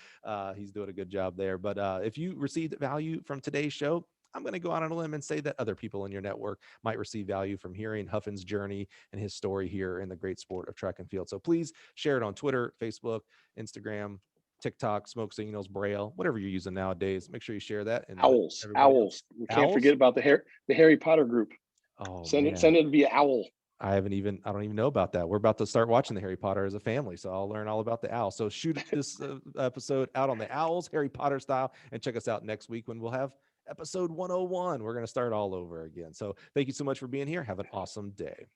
he's doing a good job there. But if you received value from today's show, I'm going to go out on a limb and say that other people in your network might receive value from hearing Huffin's journey and his story here in the great sport of track and field. So please share it on Twitter, Facebook, Instagram, TikTok, smoke signals, Braille, whatever you're using nowadays. Make sure you share that and let Owls. everybody else. Owls. We can't Owls? forget about the Harry Potter group. Oh Send man. it via owl. I don't even know about that. We're about to start watching the Harry Potter as a family, so I'll learn all about the owl. So shoot this episode out on the owls, Harry Potter style, and check us out next week when we'll have episode 101. We're going to start all over again. So thank you so much for being here. Have an awesome day.